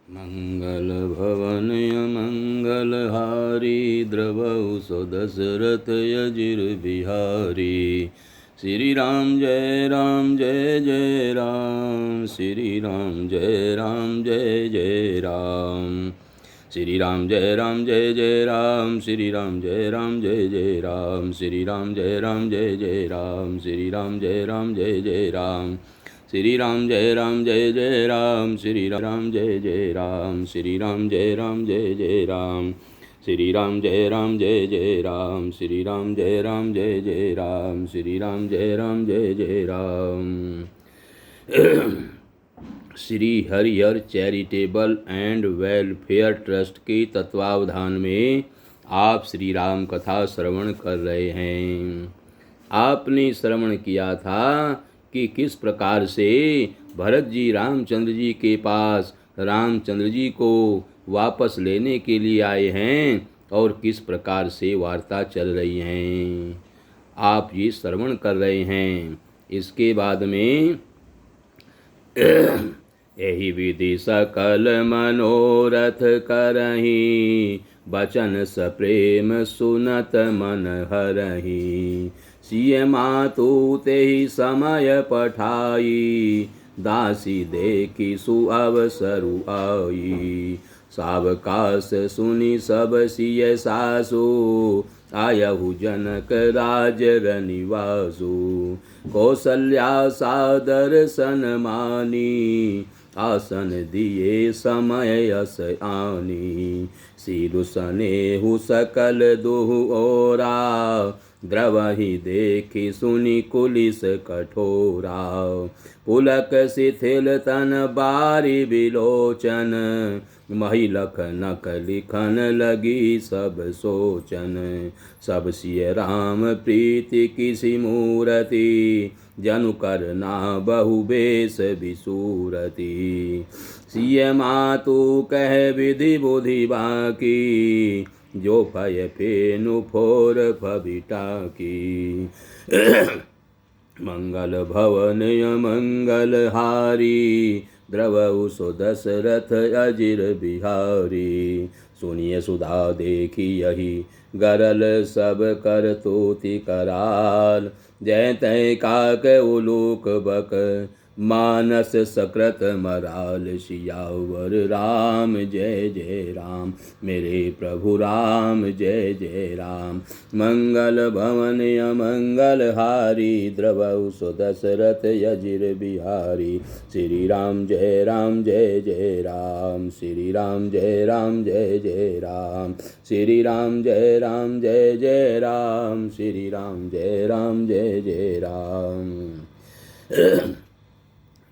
मङ्गलभवनयमङ्गलहारी द्रवौ दशरथ यजिर बिहारी। श्री राम जय राम जय जय राम, श्री राम जय राम जय जय राम, श्री राम जय राम जय जय राम, श्री राम जय राम जय जय राम, श्री राम जय राम जय जय राम, श्री राम जय राम जय जय राम, श्री राम जय राम जय जय राम, श्री राम जय जय राम, श्री राम जय राम जय जय राम, श्री राम जय राम जय जय राम, श्री राम जय राम जय जय राम, श्री राम जय राम जय जय Ram. Shri Harihar charitable and welfare trust के तत्वावधान में आप श्री राम कथा श्रवण कर रहे हैं। आपने श्रवण किया था कि किस प्रकार से भरत जी रामचंद्र जी के पास रामचंद्र जी को वापस लेने के लिए आए हैं और किस प्रकार से वार्ता चल रही हैं, आप ये श्रवण कर रहे हैं। इसके बाद में यही विधि सकल मनोरथ करही, बचन सप्रेम सुनत मन हरही, सिय मातु तेहि समय पठाई, दासी देखी सुअवसरु आई, सावकाश सुनि सब सिय सासु, आयहु जनक राज रनिवासु, कौसल्या सादर सन्मानी, आसन दिए समय अस आनी, सिरु सनेहु सकल दुहु ओरा, द्रवहि देखि सुनि कुलिस कठोरा, पुलक शिथिल तन बारी बिलोचन, महिलख नक लिखन लगी सब सोचन, सब सिय राम प्रीति किसी मूरति, जनु करना बहु बेस बिसूरति, सिय मातु कह विधि बुद्धि बाकी, जो भय फेनु फोर भविटा की, मंगल भवन मंगल हारी, द्रवौ सो दशरथ अजिर बिहारी, सुनिय सुधा देखी यही गरल सब कर तोति कराल, जय तय काक उलूक बक मानस सकृत मराल, सियावर राम जय जय राम, मेरे प्रभु राम जय जय राम, मंगल भवन अमंगल हारी, द्रवौ सो दशरथ यजिर बिहारी, श्री राम जय राम जय जय राम, श्री राम जय राम जय जय राम, श्री राम जय राम जय जय राम, श्री राम जय राम जय जय राम।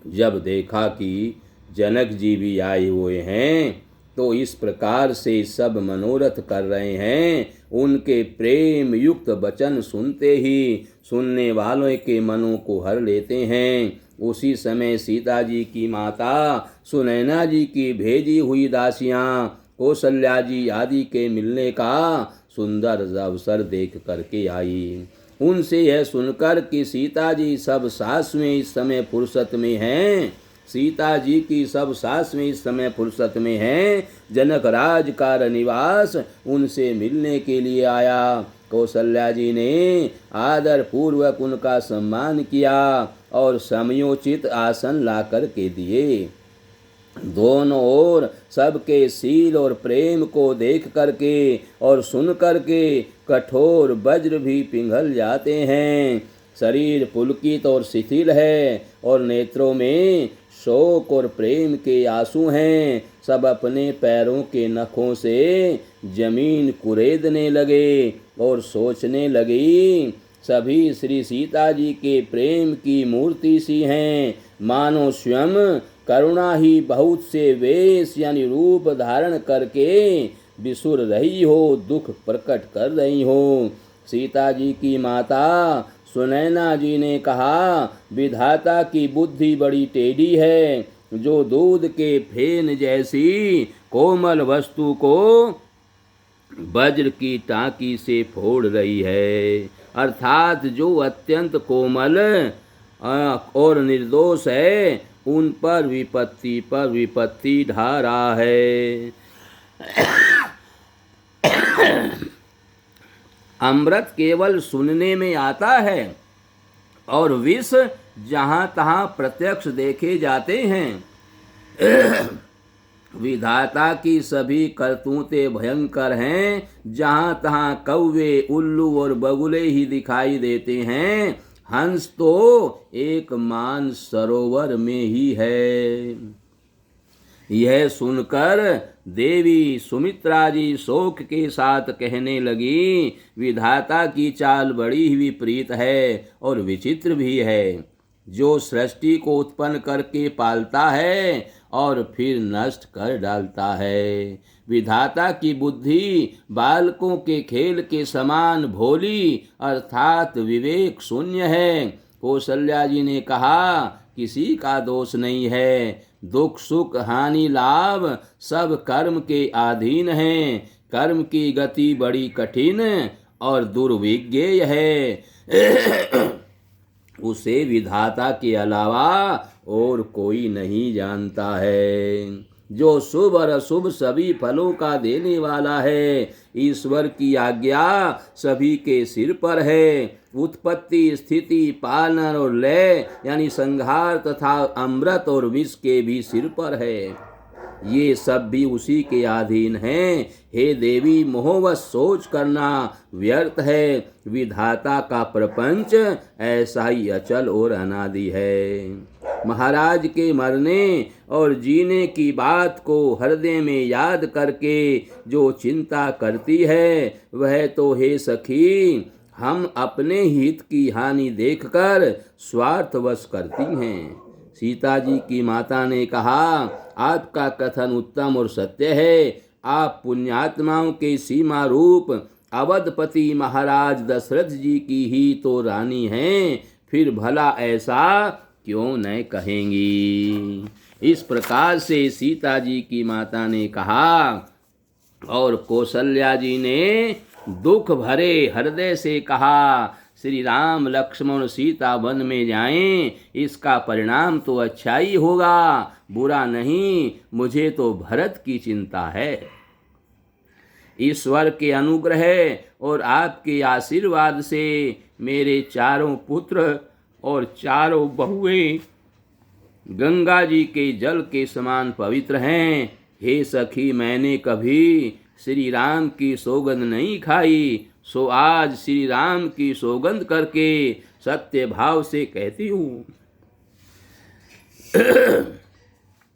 जब देखा कि जनक जी भी आए हुए हैं तो इस प्रकार से सब मनोरथ कर रहे हैं, उनके प्रेम युक्त वचन सुनते ही सुनने वालों के मनों को हर लेते हैं। उसी समय सीता जी की माता सुनैना जी की भेजी हुई दासियां कौशल्या जी आदि के मिलने का सुंदर अवसर देख करके आई। उनसे यह सुनकर कि सीता जी सब सासवें इस समय फुर्सत में हैं, सीता जी की सब सासवें इस समय फुर्सत में हैं, जनक राज का निवास उनसे मिलने के लिए आया। कौशल्या जी ने आदर पूर्वक उनका सम्मान किया और समयोचित आसन ला कर के दिए। दोनों ओर सबके शील और प्रेम को देख करके और सुन करके कठोर वज्र भी पिघल जाते हैं। शरीर पुलकित और शिथिल है और नेत्रों में शोक और प्रेम के आंसू हैं। सब अपने पैरों के नखों से जमीन कुरेदने लगे और सोचने लगी, सभी श्री सीता जी के प्रेम की मूर्ति सी हैं, मानो स्वयं करुणा ही बहुत से वेश यानी रूप धारण करके विसुर रही हो, दुख प्रकट कर रही हो। सीता जी की माता सुनैना जी ने कहा, विधाता की बुद्धि बड़ी टेढ़ी है, जो दूध के फेन जैसी कोमल वस्तु को वज्र की टाँकी से फोड़ रही है, अर्थात जो अत्यंत कोमल और निर्दोष है उन पर विपत्ति ढा रहा है। अमृत केवल सुनने में आता है और विष जहाँ तहाँ प्रत्यक्ष देखे जाते हैं। विधाता की सभी करतूतें भयंकर हैं। जहाँ तहाँ कौवे, उल्लू और बगुले ही दिखाई देते हैं, हंस तो एक मान सरोवर में ही है। यह सुनकर देवी सुमित्रा जी शोक के साथ कहने लगी, विधाता की चाल बड़ी ही विपरीत है और विचित्र भी है। जो सृष्टि को उत्पन्न करके पालता है और फिर नष्ट कर डालता है। विधाता की बुद्धि बालकों के खेल के समान भोली अर्थात विवेक शून्य है। कौशल्या जी ने कहा, किसी का दोष नहीं है। दुख सुख हानि लाभ सब कर्म के अधीन हैं। कर्म की गति बड़ी कठिन और दुर्विज्ञेय है। उसे विधाता के अलावा और कोई नहीं जानता है। जो शुभ और अशुभ सभी फलों का देने वाला है। ईश्वर की आज्ञा सभी के सिर पर है। उत्पत्ति, स्थिति, पालन और लय यानी संहार तथा अमृत और विष के भी सिर पर है। ये सब भी उसी के अधीन हैं। हे देवी, मोहवश सोच करना व्यर्थ है। विधाता का प्रपंच ऐसा ही अचल और अनादि है। महाराज के मरने और जीने की बात को हृदय में याद करके जो चिंता करती है, वह तो हे सखी हम अपने हित की हानि देखकर स्वार्थवश करती हैं। सीता जी की माता ने कहा, आपका कथन उत्तम और सत्य है। आप पुण्यात्माओं के सीमा रूप अवधपति महाराज दशरथ जी की ही तो रानी हैं, फिर भला ऐसा क्यों न कहेंगी। इस प्रकार से सीता जी की माता ने कहा और कौशल्या जी ने दुख भरे हृदय से कहा, श्री राम लक्ष्मण सीता वन में जाएं, इसका परिणाम तो अच्छा ही होगा, बुरा नहीं। मुझे तो भरत की चिंता है। ईश्वर के अनुग्रह और आपके आशीर्वाद से मेरे चारों पुत्र और चारों बहुएं गंगा जी के जल के समान पवित्र हैं। हे सखी, मैंने कभी श्री राम की सौगंध नहीं खाई, सो आज श्री राम की सौगंध करके सत्य भाव से कहती हूँ।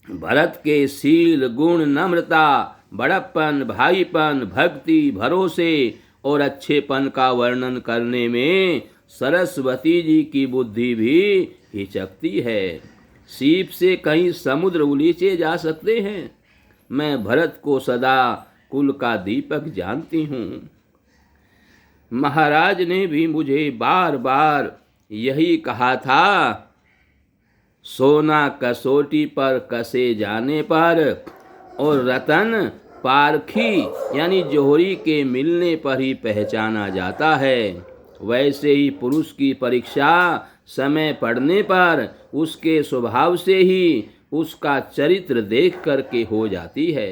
भरत के शील, गुण, नम्रता, बड़प्पन, भाईपन, भक्ति, भरोसे और अच्छेपन का वर्णन करने में सरस्वती जी की बुद्धि भी हिचकती है। सीप से कहीं समुद्र उलीचे जा सकते हैं। मैं भरत को सदा कुल का दीपक जानती हूँ। महाराज ने भी मुझे बार बार यही कहा था, सोना कसौटी पर कसे जाने पर और रतन पारखी यानी जोहरी के मिलने पर ही पहचाना जाता है। वैसे ही पुरुष की परीक्षा समय पड़ने पर उसके स्वभाव से ही उसका चरित्र देख करके हो जाती है।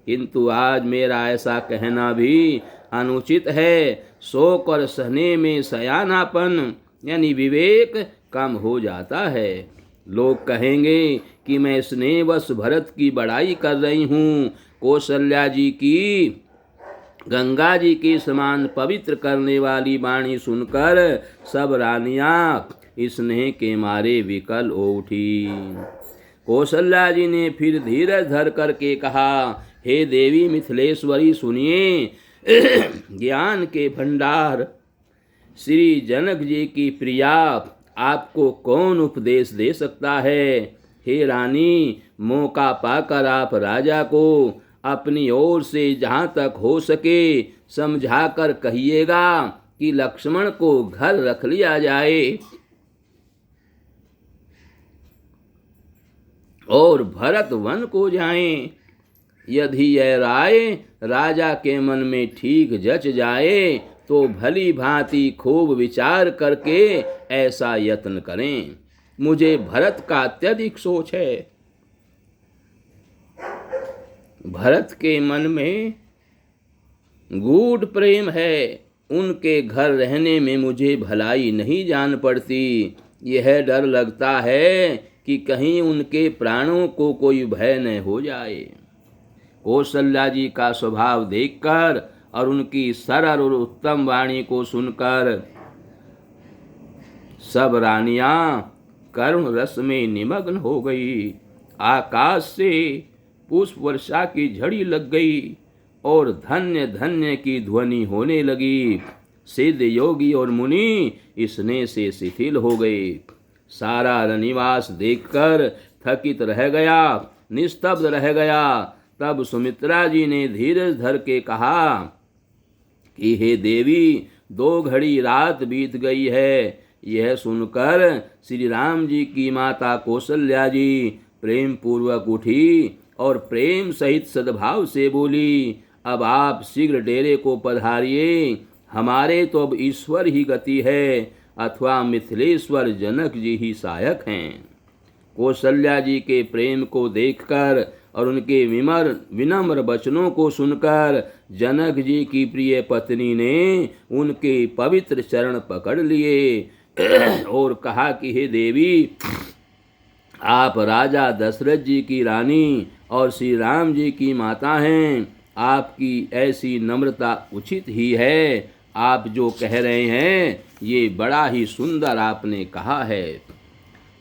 किंतु आज मेरा ऐसा कहना भी अनुचित है। शोक और सहने में सयानापन यानी विवेक कम हो जाता है। लोग कहेंगे कि मैं स्नेहवश भरत की बड़ाई कर रही हूँ। कौशल्या जी की गंगा जी के समान पवित्र करने वाली वाणी सुनकर सब रानियां स्नेह के मारे विकल हो उठी। कौशल्या जी ने फिर धीरज धर करके कहा, हे देवी मिथिलेश्वरी सुनिए, ज्ञान के भंडार श्री जनक जी की प्रिया आपको कौन उपदेश दे सकता है। हे रानी, मौका पाकर आप राजा को अपनी ओर से जहाँ तक हो सके समझाकर कहिएगा कि लक्ष्मण को घर रख लिया जाए और भरत वन को जाएं। यदि यह राय राजा के मन में ठीक जच जाए तो भली भांति खूब विचार करके ऐसा यत्न करें। मुझे भरत का अत्यधिक सोच है। भरत के मन में गूढ़ प्रेम है, उनके घर रहने में मुझे भलाई नहीं जान पड़ती। यह डर लगता है कि कहीं उनके प्राणों को कोई भय न हो जाए। कौशल्या जी का स्वभाव देखकर और उनकी सरल और उत्तम वाणी को सुनकर सब रानियां करुण रस में निमग्न हो गई। आकाश से पुष्प वर्षा की झड़ी लग गई और धन्य धन्य की ध्वनि होने लगी। सिद्ध योगी और मुनि स्नेह से शिथिल हो गए। सारा रनिवास देखकर थकित रह गया, निस्तब्ध रह गया। तब सुमित्रा जी ने धीरज धर के कहा कि हे देवी, 2 घड़ी रात बीत गई है। यह सुनकर श्री राम जी की माता कौशल्या जी प्रेम पूर्वक उठी और प्रेम सहित सद्भाव से बोली, अब आप शीघ्र डेरे को पधारिए। हमारे तो अब ईश्वर ही गति है अथवा मिथिलेश्वर जनक जी ही सहायक हैं। कौशल्या जी के प्रेम को देखकर और उनके विनम्र वचनों को सुनकर जनक जी की प्रिय पत्नी ने उनके पवित्र चरण पकड़ लिए और कहा कि हे देवी, आप राजा दशरथ जी की रानी और श्री राम जी की माता हैं। आपकी ऐसी नम्रता उचित ही है। आप जो कह रहे हैं ये बड़ा ही सुंदर आपने कहा है।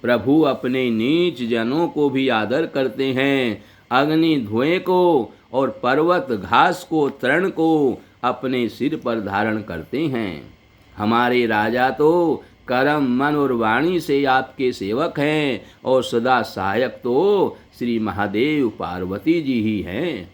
प्रभु अपने नीच जनों को भी आदर करते हैं। अग्नि धुएं को और पर्वत घास को तृण को अपने सिर पर धारण करते हैं। हमारे राजा तो कर्म मन और वाणी से आपके सेवक हैं और सदा सहायक तो श्री महादेव पार्वती जी ही हैं।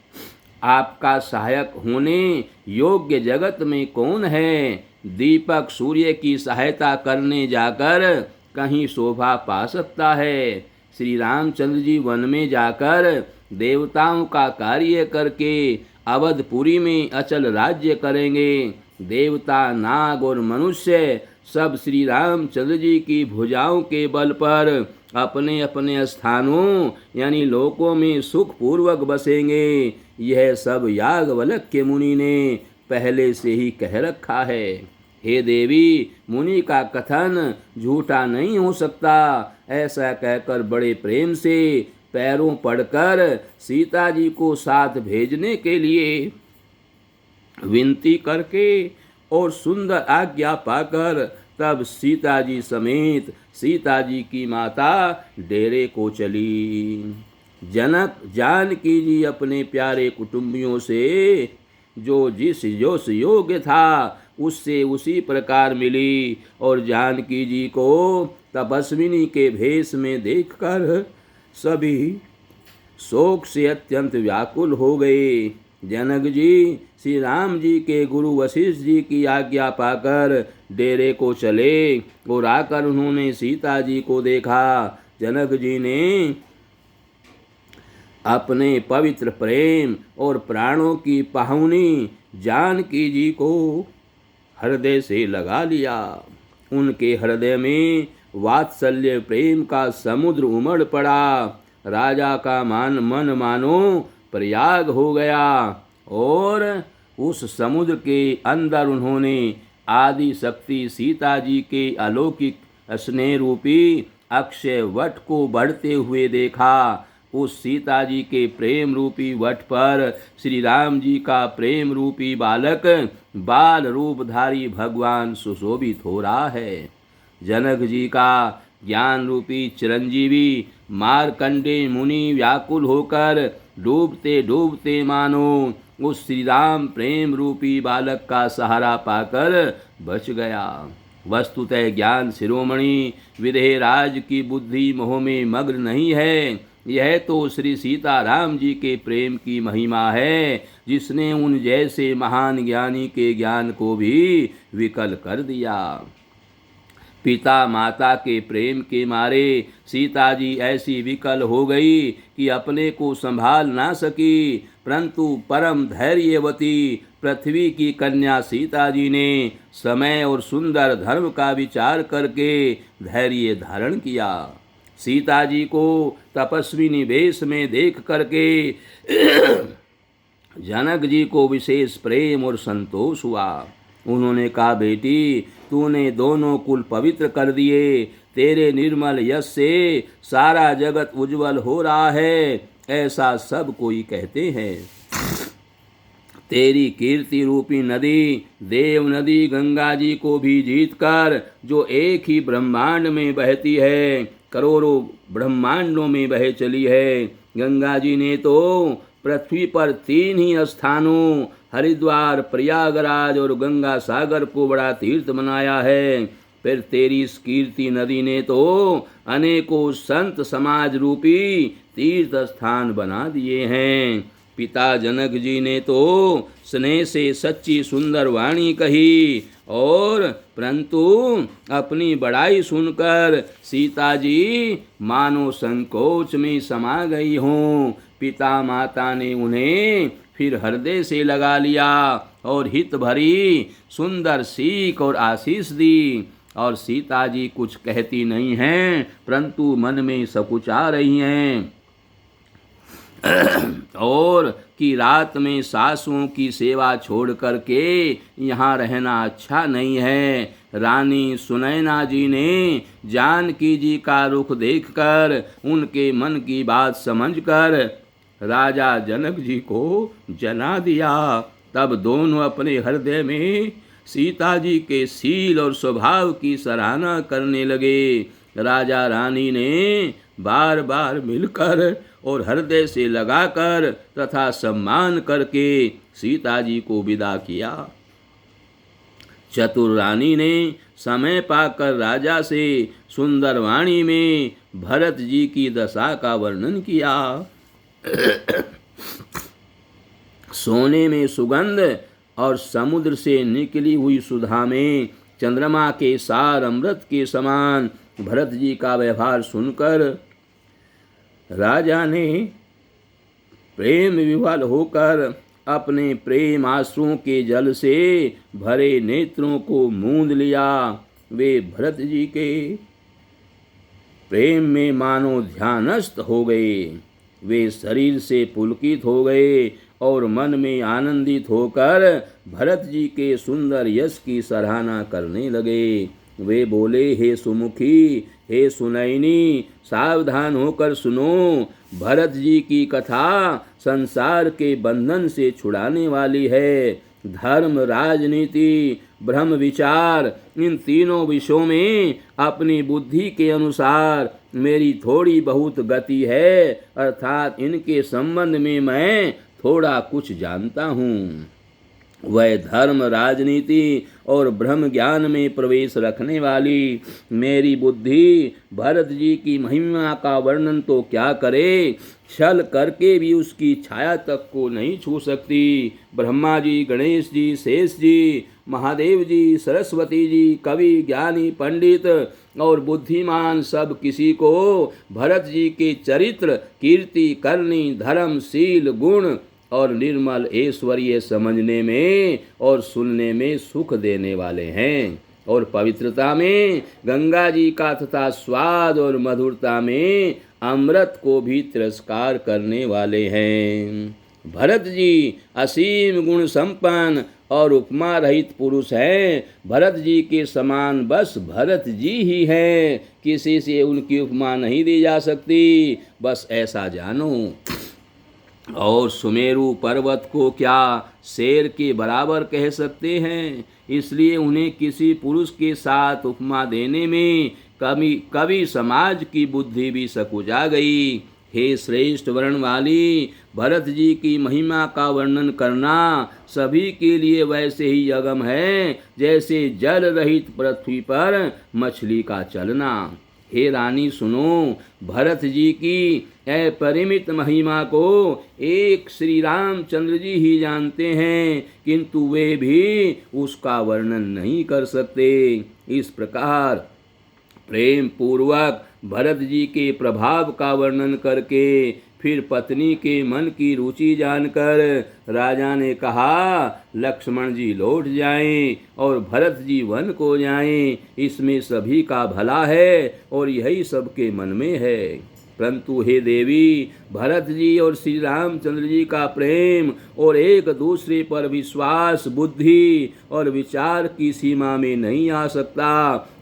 आपका सहायक होने योग्य जगत में कौन है। दीपक सूर्य की सहायता करने जाकर कहीं शोभा पा सकता है। श्री रामचंद्र जी वन में जाकर देवताओं का कार्य करके अवधपुरी में अचल राज्य करेंगे। देवता, नाग और मनुष्य सब श्री रामचंद्र जी की भुजाओं के बल पर अपने अपने स्थानों यानी लोकों में सुख पूर्वक बसेंगे। यह सब याज्ञवल्क्य मुनि ने पहले से ही कह रखा है। हे देवी, मुनि का कथन झूठा नहीं हो सकता। ऐसा कहकर बड़े प्रेम से पैरों पड़कर सीता जी को साथ भेजने के लिए विनती करके और सुंदर आज्ञा पाकर तब सीता जी समेत सीता जी की माता डेरे को चली। जनक जानकी जी अपने प्यारे कुटुंबियों से जो जिस जोश योग्य था उससे उसी प्रकार मिली और जानकी जी को तपस्विनी के भेष में देखकर सभी शोक से अत्यंत व्याकुल हो गए। जनक जी श्री राम जी के गुरु वशिष्ठ जी की आज्ञा पाकर डेरे को चले और आकर उन्होंने सीता जी को देखा। जनक जी ने अपने पवित्र प्रेम और प्राणों की पाहुनी जानकी जी को हृदय से लगा लिया। उनके हृदय में वात्सल्य प्रेम का समुद्र उमड़ पड़ा। राजा का मन मानो प्रयाग हो गया और उस समुद्र के अंदर उन्होंने आदि शक्ति सीता जी के अलौकिक स्नेह रूपी अक्षय वट को बढ़ते हुए देखा। उस सीता जी के प्रेम रूपी वट पर श्री राम जी का प्रेम रूपी बालक बाल रूपधारी भगवान सुशोभित हो रहा है। जनक जी का ज्ञान रूपी चिरंजीवी मार्कंडेय मुनि व्याकुल होकर डूबते डूबते मानो उस श्री राम प्रेम रूपी बालक का सहारा पाकर बच गया। वस्तुतः ज्ञान शिरोमणि विदेहराज की बुद्धि मोह में मग्न नहीं है। यह तो श्री सीता राम जी के प्रेम की महिमा है जिसने उन जैसे महान ज्ञानी के ज्ञान को भी विकल कर दिया। पिता माता के प्रेम के मारे सीता जी ऐसी विकल हो गई कि अपने को संभाल ना सकी, परंतु परम धैर्यवती पृथ्वी की कन्या सीता जी ने समय और सुंदर धर्म का विचार करके धैर्य धारण किया। सीता जी को तपस्विनी वेश में देख करके जनक जी को विशेष प्रेम और संतोष हुआ। उन्होंने कहा, बेटी तूने दोनों कुल पवित्र कर दिए, तेरे निर्मल यश से सारा जगत उज्जवल हो रहा है, ऐसा सब कोई कहते हैं। तेरी कीर्ति रूपी नदी देव नदी गंगा जी को भी जीतकर, जो एक ही ब्रह्मांड में बहती है, करोड़ों ब्रह्मांडों में बह चली है। गंगा जी ने तो पृथ्वी पर 3 ही स्थानों हरिद्वार, प्रयागराज और गंगा सागर को बड़ा तीर्थ बनाया है। फिर तेरी इस कीर्ति नदी ने तो अनेकों संत समाज रूपी तीर्थ स्थान बना दिए हैं। पिता जनक जी ने तो स्नेह से सच्ची सुंदर वाणी कही, और परंतु अपनी बड़ाई सुनकर सीता जी मानो संकोच में समा गई हों। पिता माता ने उन्हें फिर हृदय से लगा लिया और हित भरी सुंदर सीख और आशीष दी। और सीता जी कुछ कहती नहीं हैं, परंतु मन में सकुचा रही हैं और कि रात में सासुओं की सेवा छोड़ करके यहाँ रहना अच्छा नहीं है। रानी सुनैना जी ने जानकी जी का रुख देखकर उनके मन की बात समझकर राजा जनक जी को जना दिया। तब दोनों अपने हृदय में सीता जी के शील और स्वभाव की सराहना करने लगे। राजा रानी ने बार बार मिलकर और हृदय से लगाकर तथा सम्मान करके सीता जी को विदा किया। चतुर रानी ने समय पाकर राजा से सुंदर वाणी में भरत जी की दशा का वर्णन किया। सोने में सुगंध और समुद्र से निकली हुई सुधा में चंद्रमा के सार अमृत के समान भरत जी का व्यवहार सुनकर राजा ने प्रेम विह्वल होकर अपने प्रेम आंसुओं के जल से भरे नेत्रों को मूंद लिया। वे भरत जी के प्रेम में मानो ध्यानस्थ हो गए। वे शरीर से पुलकित हो गए और मन में आनंदित होकर भरत जी के सुंदर यश की सराहना करने लगे। वे बोले, हे सुमुखी, हे सुनैनी, सावधान होकर सुनो। भरत जी की कथा संसार के बंधन से छुड़ाने वाली है। धर्म, राजनीति, ब्रह्म विचार, इन तीनों विषयों में अपनी बुद्धि के अनुसार मेरी थोड़ी बहुत गति है, अर्थात इनके संबंध में मैं थोड़ा कुछ जानता हूँ। वह धर्म, राजनीति और ब्रह्म ज्ञान में प्रवेश रखने वाली मेरी बुद्धि भरत जी की महिमा का वर्णन तो क्या करे, छल करके भी उसकी छाया तक को नहीं छू सकती। ब्रह्मा जी, गणेश जी, शेष जी, महादेव जी, सरस्वती जी, कवि, ज्ञानी, पंडित और बुद्धिमान सब किसी को भरत जी के चरित्र, कीर्ति, करनी, धर्म, शील, गुण और निर्मल ऐश्वर्य समझने में और सुनने में सुख देने वाले हैं, और पवित्रता में गंगा जी का तथा स्वाद और मधुरता में अमृत को भी तिरस्कार करने वाले हैं। भरत जी असीम गुण संपन्न और उपमा रहित पुरुष हैं। भरत जी के समान बस भरत जी ही हैं, किसी से उनकी उपमा नहीं दी जा सकती, बस ऐसा जानो। और सुमेरु पर्वत को क्या शेर के बराबर कह सकते हैं, इसलिए उन्हें किसी पुरुष के साथ उपमा देने में कवि समाज की बुद्धि भी सकुचा गई। हे श्रेष्ठ वर्ण वाली, भरत जी की महिमा का वर्णन करना सभी के लिए वैसे ही अगम है जैसे जल रहित पृथ्वी पर मछली का चलना। हे रानी सुनो, भरत जी की अपरिमित महिमा को एक श्री रामचंद्र जी ही जानते हैं, किंतु वे भी उसका वर्णन नहीं कर सकते। इस प्रकार प्रेम पूर्वक भरत जी के प्रभाव का वर्णन करके फिर पत्नी के मन की रुचि जानकर राजा ने कहा, लक्ष्मण जी लौट जाएं और भरत जी वन को जाएं, इसमें सभी का भला है और यही सबके मन में है। परंतु हे देवी, भरत जी और श्री रामचंद्र जी का प्रेम और एक दूसरे पर विश्वास बुद्धि और विचार की सीमा में नहीं आ सकता।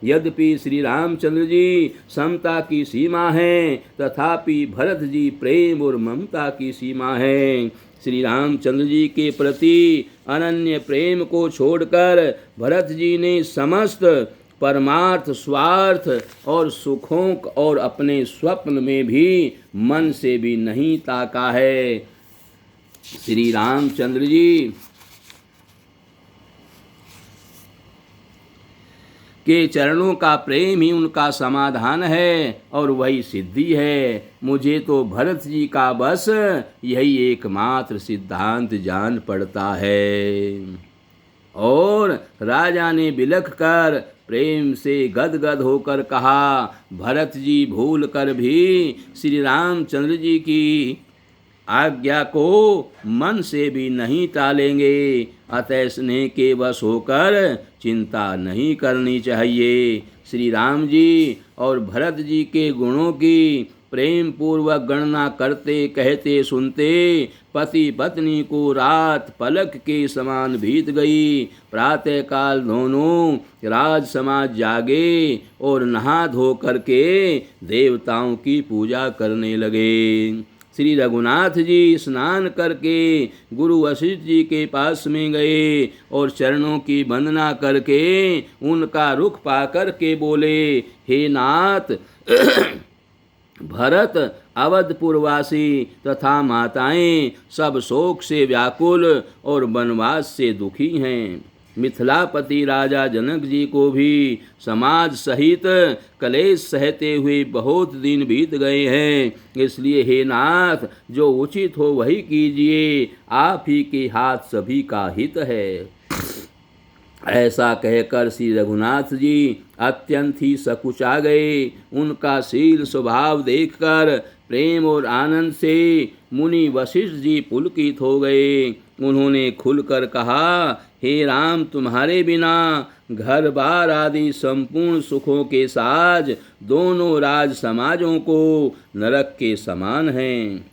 यद्यपि श्री रामचंद्र जी समता की सीमा है, तथापि भरत जी प्रेम और ममता की सीमा है। श्री रामचंद्र जी के प्रति अनन्य प्रेम को छोड़कर भरत जी ने समस्त परमार्थ, स्वार्थ और सुखों और अपने स्वप्न में भी मन से भी नहीं ताका है। श्री रामचंद्र जी के चरणों का प्रेम ही उनका समाधान है और वही सिद्धि है। मुझे तो भरत जी का बस यही एकमात्र सिद्धांत जान पड़ता है। और राजा ने बिलख कर प्रेम से गदगद होकर कहा, भरत जी भूल कर भी श्री रामचंद्र जी की आज्ञा को मन से भी नहीं टालेंगे, अतः स्नेह के वश होकर चिंता नहीं करनी चाहिए। श्री राम जी और भरत जी के गुणों की प्रेम पूर्वक गणना करते कहते सुनते पति पत्नी को रात पलक के समान बीत गई। प्रातःकाल दोनों राज समाज जागे और नहा धो करके देवताओं की पूजा करने लगे। श्री रघुनाथ जी स्नान करके गुरु वशिष्ठ जी के पास में गए और चरणों की वंदना करके उनका रुख पा करके बोले, हे नाथ, भरत अवधपुरवासी तथा माताएं सब शोक से व्याकुल और वनवास से दुखी हैं। मिथिलापति राजा जनक जी को भी समाज सहित कलेश सहते हुए बहुत दिन बीत गए हैं, इसलिए हे नाथ, जो उचित हो वही कीजिए, आप ही के हाथ सभी का हित है। ऐसा कहकर श्री रघुनाथ जी अत्यंत ही सकुचा गए। उनका शील स्वभाव देखकर प्रेम और आनंद से मुनि वशिष्ठ जी पुलकित हो गए। उन्होंने खुलकर कहा, हे राम, तुम्हारे बिना घर बार आदि संपूर्ण सुखों के साज दोनों राज समाजों को नरक के समान हैं।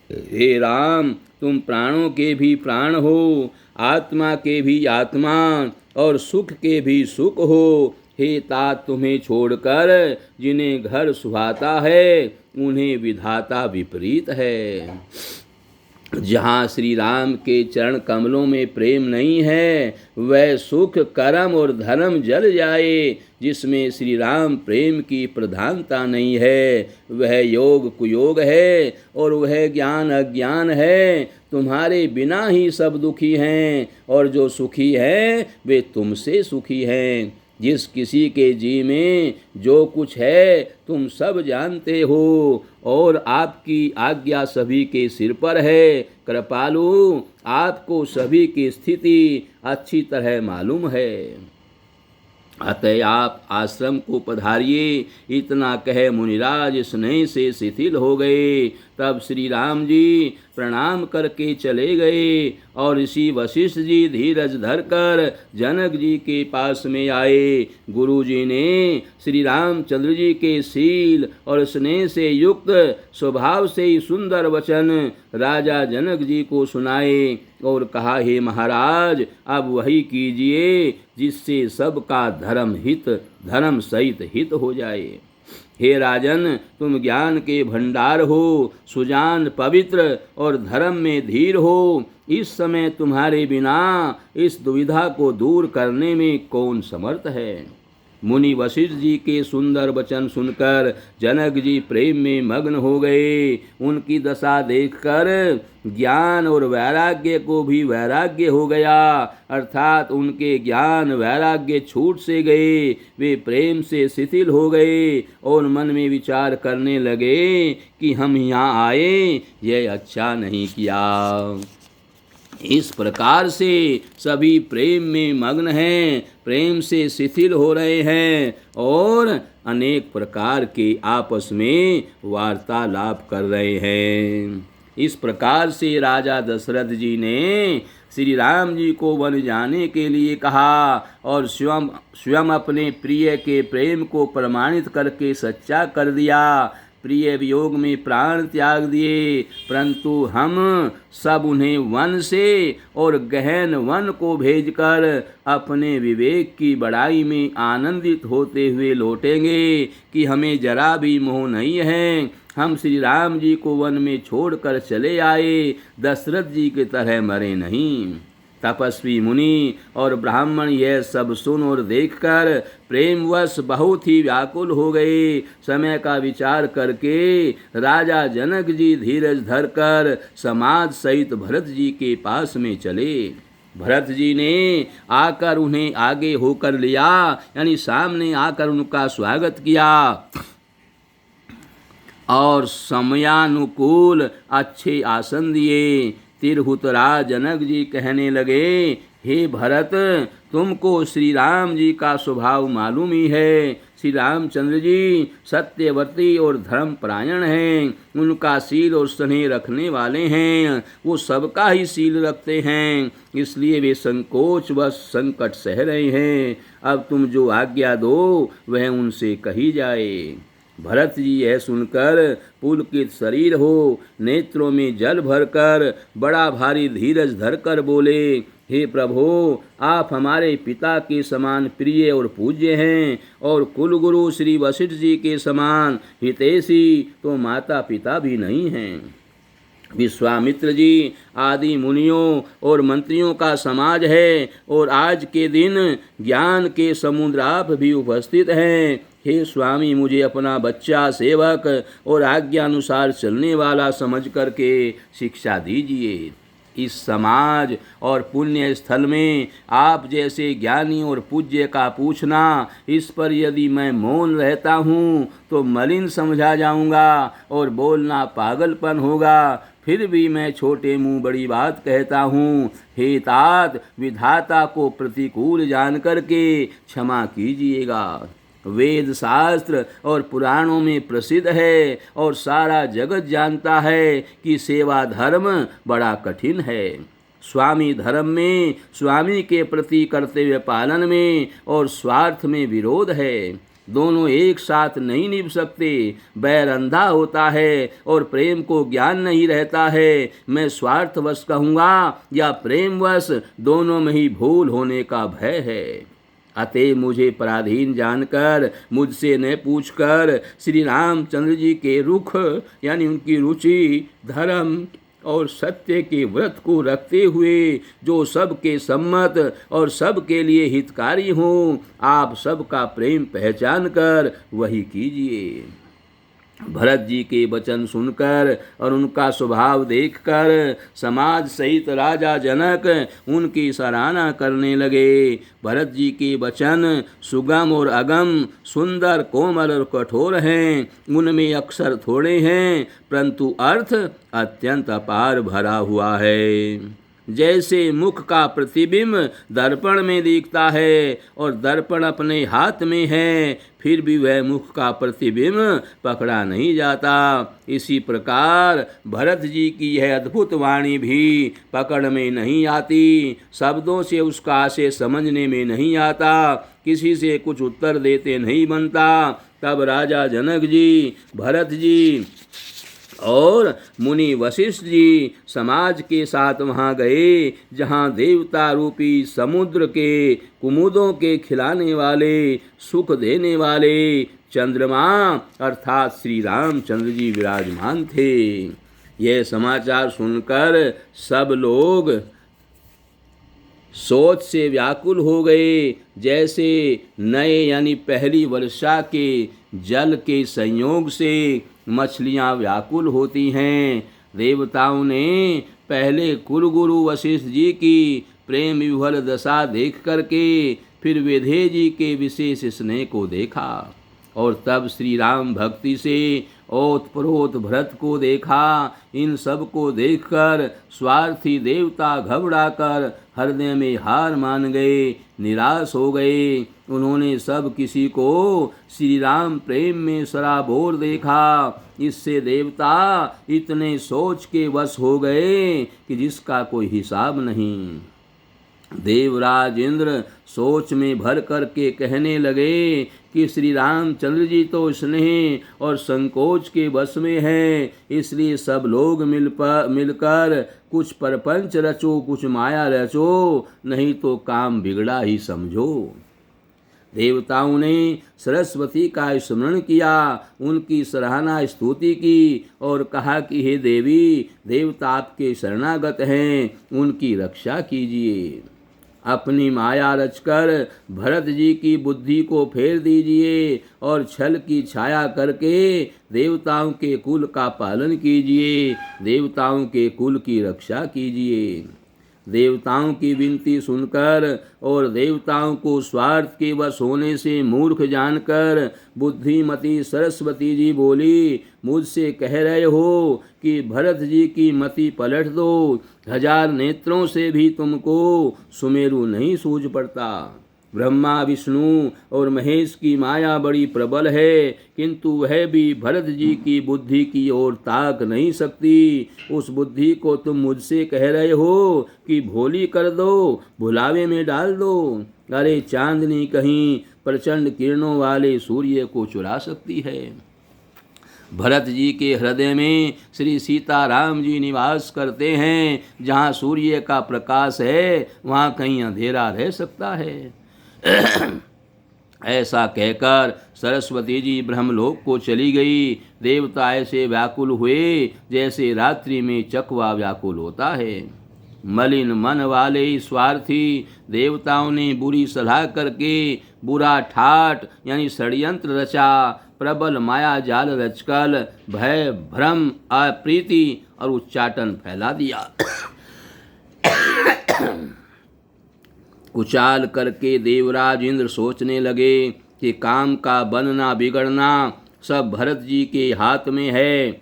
हे राम, तुम प्राणों के भी प्राण हो, आत्मा के भी आत्मा और सुख के भी सुख हो। हे तात, तुम्हें छोड़कर जिन्हें घर सुहाता है उन्हें विधाता विपरीत है। जहाँ श्री राम के चरण कमलों में प्रेम नहीं है, वह सुख कर्म और धर्म जल जाए। जिसमें श्री राम प्रेम की प्रधानता नहीं है, वह योग कुयोग है और वह ज्ञान अज्ञान है। तुम्हारे बिना ही सब दुखी हैं और जो सुखी हैं वे तुमसे सुखी हैं। जिस किसी के जी में जो कुछ है तुम सब जानते हो और आपकी आज्ञा सभी के सिर पर है। कृपालु, आपको सभी की स्थिति अच्छी तरह मालूम है, अतः आप आश्रम को पधारिए। इतना कह मुनिराज स्नेह से शिथिल हो गए। तब श्री राम जी प्रणाम करके चले गए और ऋषि वशिष्ठ जी धीरज धरकर जनक जी के पास में आए। गुरु जी ने श्री रामचंद्र जी के शील और स्नेह से युक्त स्वभाव से ही सुंदर वचन राजा जनक जी को सुनाए और कहा, हे महाराज, अब वही कीजिए जिससे सबका धर्म सहित हित हो जाए। हे राजन, तुम ज्ञान के भंडार हो, सुजान पवित्र और धर्म में धीर हो। इस समय तुम्हारे बिना इस दुविधा को दूर करने में कौन समर्थ है। मुनि वशिष्ठ जी के सुंदर वचन सुनकर जनक जी प्रेम में मग्न हो गए। उनकी दशा देखकर ज्ञान और वैराग्य को भी वैराग्य हो गया, अर्थात उनके ज्ञान वैराग्य छूट से गए। वे प्रेम से शिथिल हो गए और मन में विचार करने लगे कि हम यहाँ आए, यह अच्छा नहीं किया। इस प्रकार से सभी प्रेम में मग्न हैं, प्रेम से शिथिल हो रहे हैं और अनेक प्रकार के आपस में वार्तालाप कर रहे हैं। इस प्रकार से राजा दशरथ जी ने श्री राम जी को वन जाने के लिए कहा और स्वयं अपने प्रिय के प्रेम को प्रमाणित करके सच्चा कर दिया। प्रिय वियोग में प्राण त्याग दिए, परंतु हम सब उन्हें वन से और गहन वन को भेजकर अपने विवेक की बड़ाई में आनंदित होते हुए लौटेंगे कि हमें जरा भी मोह नहीं है। हम श्री राम जी को वन में छोड़कर चले आए, दशरथ जी की तरह मरे नहीं। तपस्वी मुनि और ब्राह्मण यह सब सुन और देखकर प्रेमवश बहुत ही व्याकुल हो गए। समय का विचार करके राजा जनक जी धीरज धरकर समाज सहित भरत जी के पास में चले। भरत जी ने आकर उन्हें आगे होकर लिया, यानी सामने आकर उनका स्वागत किया और समयानुकूल अच्छे आसन दिए। तिरहुतराज जनक जी कहने लगे, हे भरत, तुमको श्री राम जी का स्वभाव मालूम ही है। श्री रामचंद्र जी सत्यवर्ती और धर्मपरायण हैं। उनका शील और स्नेह रखने वाले हैं। वो सबका ही शील रखते हैं, इसलिए वे संकोच व संकट सह रहे हैं। अब तुम जो आज्ञा दो वह उनसे कही जाए। भरत जी यह सुनकर पुलकित शरीर हो, नेत्रों में जल भरकर बड़ा भारी धीरज धरकर बोले, हे प्रभु, आप हमारे पिता के समान प्रिय और पूज्य हैं और कुलगुरु श्री वशिष्ठ जी के समान हितैषी तो माता पिता भी नहीं हैं। विश्वामित्र जी आदि मुनियों और मंत्रियों का समाज है और आज के दिन ज्ञान के समुद्र आप भी उपस्थित हैं। हे स्वामी, मुझे अपना बच्चा, सेवक और आज्ञा अनुसार चलने वाला समझ करके शिक्षा दीजिए। इस समाज और पुण्य स्थल में आप जैसे ज्ञानी और पूज्य का पूछना, इस पर यदि मैं मौन रहता हूँ तो मलिन समझा जाऊँगा और बोलना पागलपन होगा। फिर भी मैं छोटे मुँह बड़ी बात कहता हूँ। हे तात, विधाता को प्रतिकूल जान करके क्षमा कीजिएगा। वेद शास्त्र और पुराणों में प्रसिद्ध है और सारा जगत जानता है कि सेवा धर्म बड़ा कठिन है। स्वामी धर्म में स्वामी के प्रति कर्तव्य पालन में और स्वार्थ में विरोध है। दोनों एक साथ नहीं निभ सकते। बैर अंधा होता है और प्रेम को ज्ञान नहीं रहता है। मैं स्वार्थवश कहूँगा या प्रेमवश, दोनों में ही भूल होने का भय है। अतः मुझे पराधीन जानकर, मुझसे न पूछकर श्री रामचंद्र जी के रुख यानी उनकी रुचि, धर्म और सत्य के व्रत को रखते हुए जो सबके सम्मत और सबके लिए हितकारी हों, आप सबका प्रेम पहचान कर वही कीजिए। भरत जी के वचन सुनकर और उनका स्वभाव देखकर समाज सहित राजा जनक उनकी सराहना करने लगे। भरत जी के वचन सुगम और अगम, सुंदर, कोमल और कठोर हैं। उनमें अक्षर थोड़े हैं, परंतु अर्थ अत्यंत अपार भरा हुआ है। जैसे मुख का प्रतिबिंब दर्पण में दिखता है और दर्पण अपने हाथ में है, फिर भी वह मुख का प्रतिबिंब पकड़ा नहीं जाता, इसी प्रकार भरत जी की यह अद्भुत वाणी भी पकड़ में नहीं आती। शब्दों से उसका आशय समझने में नहीं आता, किसी से कुछ उत्तर देते नहीं बनता। तब राजा जनक जी, भरत जी और मुनि वशिष्ठ जी समाज के साथ वहाँ गए, जहाँ देवता रूपी समुद्र के कुमुदों के खिलाने वाले, सुख देने वाले चंद्रमा अर्थात श्री रामचंद्र जी विराजमान थे। यह समाचार सुनकर सब लोग सोच से व्याकुल हो गए। जैसे नए यानी पहली वर्षा के जल के संयोग से मछलियाँ व्याकुल होती हैं, देवताओं ने पहले कुलगुरु वशिष्ठ जी की प्रेम विह्वल दशा देख करके फिर विधेय जी के विशेष स्नेह को देखा और तब श्री राम भक्ति से ओतप्रोत भरत को देखा। इन सब को देखकर स्वार्थी देवता घबराकर हृदय में हार मान गए, निराश हो गए। उन्होंने सब किसी को श्री राम प्रेम में सराबोर देखा। इससे देवता इतने सोच के वश हो गए कि जिसका कोई हिसाब नहीं। देवराज इंद्र सोच में भर करके कहने लगे कि श्री रामचंद्र जी तो स्नेह और संकोच के वश में हैं, इसलिए सब लोग मिलकर कुछ परपंच रचो, कुछ माया रचो, नहीं तो काम बिगड़ा ही समझो। देवताओं ने सरस्वती का स्मरण किया, उनकी सराहना स्तुति की और कहा कि हे देवी, देवता आपके शरणागत हैं, उनकी रक्षा कीजिए। अपनी माया रचकर भरत जी की बुद्धि को फेर दीजिए और छल की छाया करके देवताओं के कुल का पालन कीजिए, देवताओं के कुल की रक्षा कीजिए। देवताओं की विनती सुनकर और देवताओं को स्वार्थ के वश होने से मूर्ख जानकर बुद्धिमती सरस्वती जी बोली, मुझसे कह रहे हो कि भरत जी की मति पलट दो, 1000 नेत्रों से भी तुमको सुमेरु नहीं सूझ पड़ता। ब्रह्मा विष्णु और महेश की माया बड़ी प्रबल है, किंतु वह भी भरत जी की बुद्धि की ओर ताक नहीं सकती। उस बुद्धि को तुम मुझसे कह रहे हो कि भोली कर दो, भुलावे में डाल दो। अरे चांदनी कहीं प्रचंड किरणों वाले सूर्य को चुरा सकती है। भरत जी के हृदय में श्री सीताराम जी निवास करते हैं। जहाँ सूर्य का प्रकाश है वहाँ कहीं अंधेरा रह सकता है। ऐसा कहकर सरस्वती जी ब्रह्मलोक को चली गई। देवता ऐसे व्याकुल हुए जैसे रात्रि में चकवा व्याकुल होता है। मलिन मन वाले स्वार्थी देवताओं ने बुरी सलाह करके बुरा ठाट यानी षड्यंत्र रचा। प्रबल माया जाल रचकर भय, भ्रम, अप्रीति और उच्चाटन फैला दिया। उचाल करके देवराज इंद्र सोचने लगे कि काम का बनना बिगड़ना सब भरत जी के हाथ में है।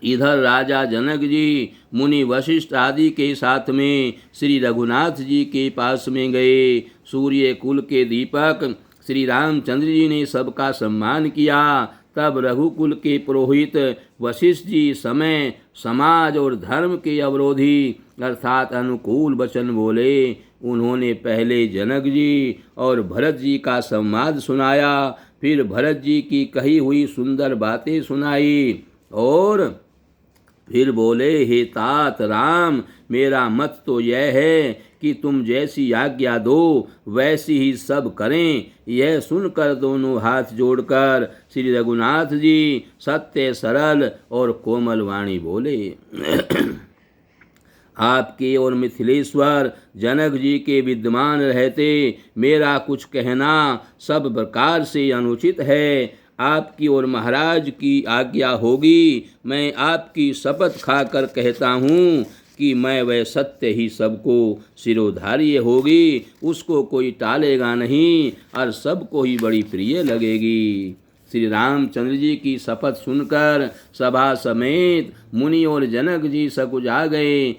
इधर राजा जनक जी मुनि वशिष्ठ आदि के साथ में श्री रघुनाथ जी के पास में गए। सूर्य कुल के दीपक श्री रामचंद्र जी ने सबका सम्मान किया। तब रघुकुल के पुरोहित वशिष्ठ जी समय, समाज और धर्म के अवरोधी अर्थात अनुकूल वचन बोले। उन्होंने पहले जनक जी और भरत जी का संवाद सुनाया, फिर भरत जी की कही हुई सुंदर बातें सुनाई और फिर बोले, हे तात राम, मेरा मत तो यह है कि तुम जैसी आज्ञा दो वैसी ही सब करें। यह सुनकर दोनों हाथ जोड़कर श्री रघुनाथ जी सत्य, सरल और कोमल वाणी बोले। आपके और मिथिलेश्वर जनक जी के विद्यमान रहते मेरा कुछ कहना सब प्रकार से अनुचित है। आपकी और महाराज की आज्ञा होगी। मैं आपकी शपथ खाकर कहता हूँ कि मैं वह सत्य ही सबको शिरोधार्य होगी, उसको कोई टालेगा नहीं और सबको ही बड़ी प्रिय लगेगी। श्री रामचंद्र जी की शपथ सुनकर सभा समेत मुनि और जनक जी सकुचा गए,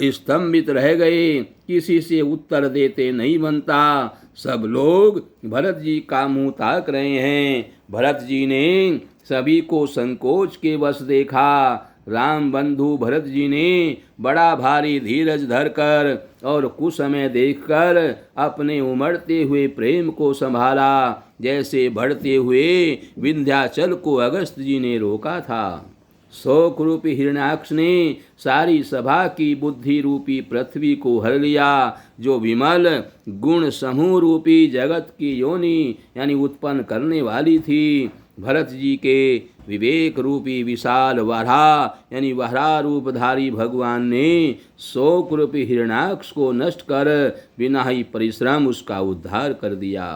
स्तंभित रह गए। किसी से उत्तर देते नहीं बनता। सब लोग भरत जी का मुंह ताक रहे हैं। भरत जी ने सभी को संकोच के वश देखा। राम बंधु भरत जी ने बड़ा भारी धीरज धरकर और कुछ समय देखकर अपने उमड़ते हुए प्रेम को संभाला, जैसे बढ़ते हुए विंध्याचल को अगस्त जी ने रोका था। शोक रूपी हिरण्याक्ष ने सारी सभा की बुद्धि रूपी पृथ्वी को हर लिया, जो विमल गुण समूह रूपी जगत की योनि यानी उत्पन्न करने वाली थी। भरत जी के विवेक रूपी विशाल वराह यानी वराह रूपधारी भगवान ने शोक रूपी हिरण्याक्ष को नष्ट कर बिना ही परिश्रम उसका उद्धार कर दिया।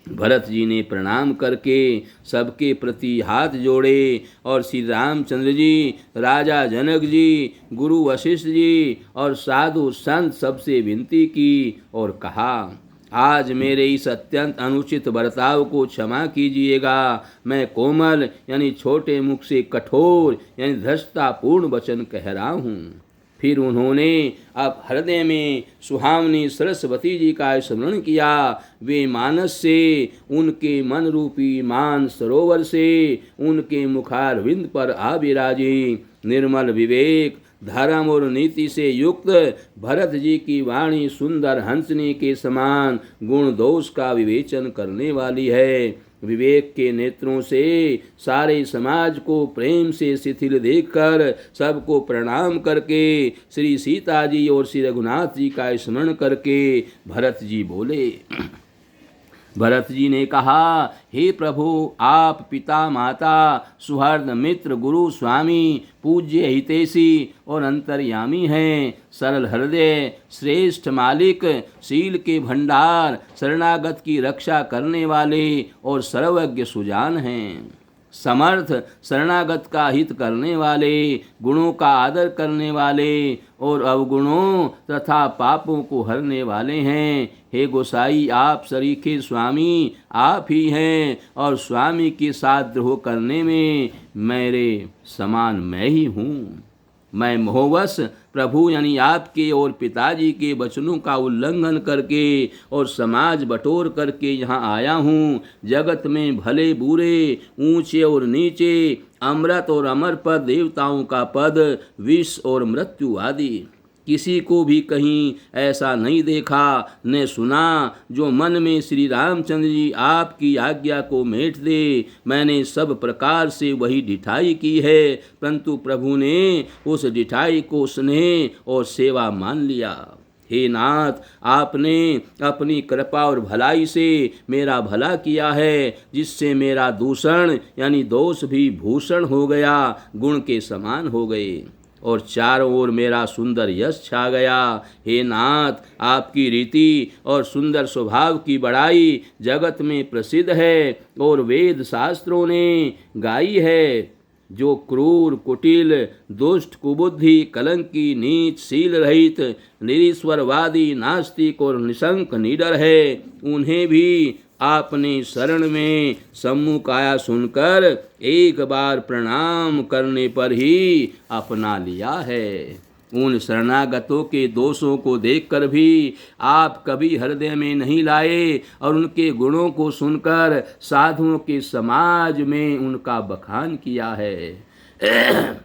भरत जी ने प्रणाम करके सबके प्रति हाथ जोड़े और श्री रामचंद्र जी, राजा जनक जी, गुरु वशिष्ठ जी और साधु संत सबसे विनती की और कहा, आज मेरे इस अत्यंत अनुचित बर्ताव को क्षमा कीजिएगा। मैं कोमल यानी छोटे मुख से कठोर यानी धृष्टतापूर्ण वचन कह रहा हूँ। फिर उन्होंने अब हृदय में सुहावनी सरस्वती जी का स्मरण किया। वे मानस से उनके मन रूपी मान सरोवर से उनके मुखारविंद पर आ विराजे। निर्मल विवेक, धर्म और नीति से युक्त भरत जी की वाणी सुंदर हंसनी के समान गुण दोष का विवेचन करने वाली है। विवेक के नेत्रों से सारे समाज को प्रेम से शिथिल देखकर सबको प्रणाम करके श्री सीता जी और श्री रघुनाथ जी का स्मरण करके भरत जी बोले। भरत जी ने कहा, हे प्रभु, आप पिता माता सुहृद मित्र गुरु स्वामी पूज्य हितैषी और अंतर्यामी हैं। सरल हृदय श्रेष्ठ मालिक, शील के भंडार, शरणागत की रक्षा करने वाले और सर्वज्ञ सुजान हैं। समर्थ, शरणागत का हित करने वाले, गुणों का आदर करने वाले और अवगुणों तथा पापों को हरने वाले हैं। हे गोसाई, आप सरीखे स्वामी आप ही हैं और स्वामी के साथ द्रोह करने में मेरे समान मैं ही हूँ। मैं मोहवश प्रभु यानी आपके और पिताजी के वचनों का उल्लंघन करके और समाज बटोर करके यहाँ आया हूँ। जगत में भले बुरे, ऊंचे और नीचे, अमृत और अमर पद, देवताओं का पद, विष और मृत्यु आदि किसी को भी कहीं ऐसा नहीं देखा न सुना जो मन में श्री रामचंद्र जी आपकी आज्ञा को मेट दे। मैंने सब प्रकार से वही ढिठाई की है, परंतु प्रभु ने उस ढिठाई को स्नेह और सेवा मान लिया। हे नाथ, आपने अपनी कृपा और भलाई से मेरा भला किया है, जिससे मेरा दूषण यानी दोष भी भूषण हो गया, गुण के समान हो गए और चारों ओर मेरा सुंदर यश छा गया। हे नाथ, आपकी रीति और सुंदर स्वभाव की बड़ाई जगत में प्रसिद्ध है और वेद शास्त्रों ने गाई है। जो क्रूर, कुटिल, दुष्ट, कुबुद्धि, कलंकी, नीच, शील रहित, निरीश्वरवादी, नास्तिक और निशंक निडर है, उन्हें भी आपने शरण में सम्मुख आया सुनकर एक बार प्रणाम करने पर ही अपना लिया है। उन शरणागतों के दोषों को देखकर भी आप कभी हृदय में नहीं लाए और उनके गुणों को सुनकर साधुओं के समाज में उनका बखान किया है।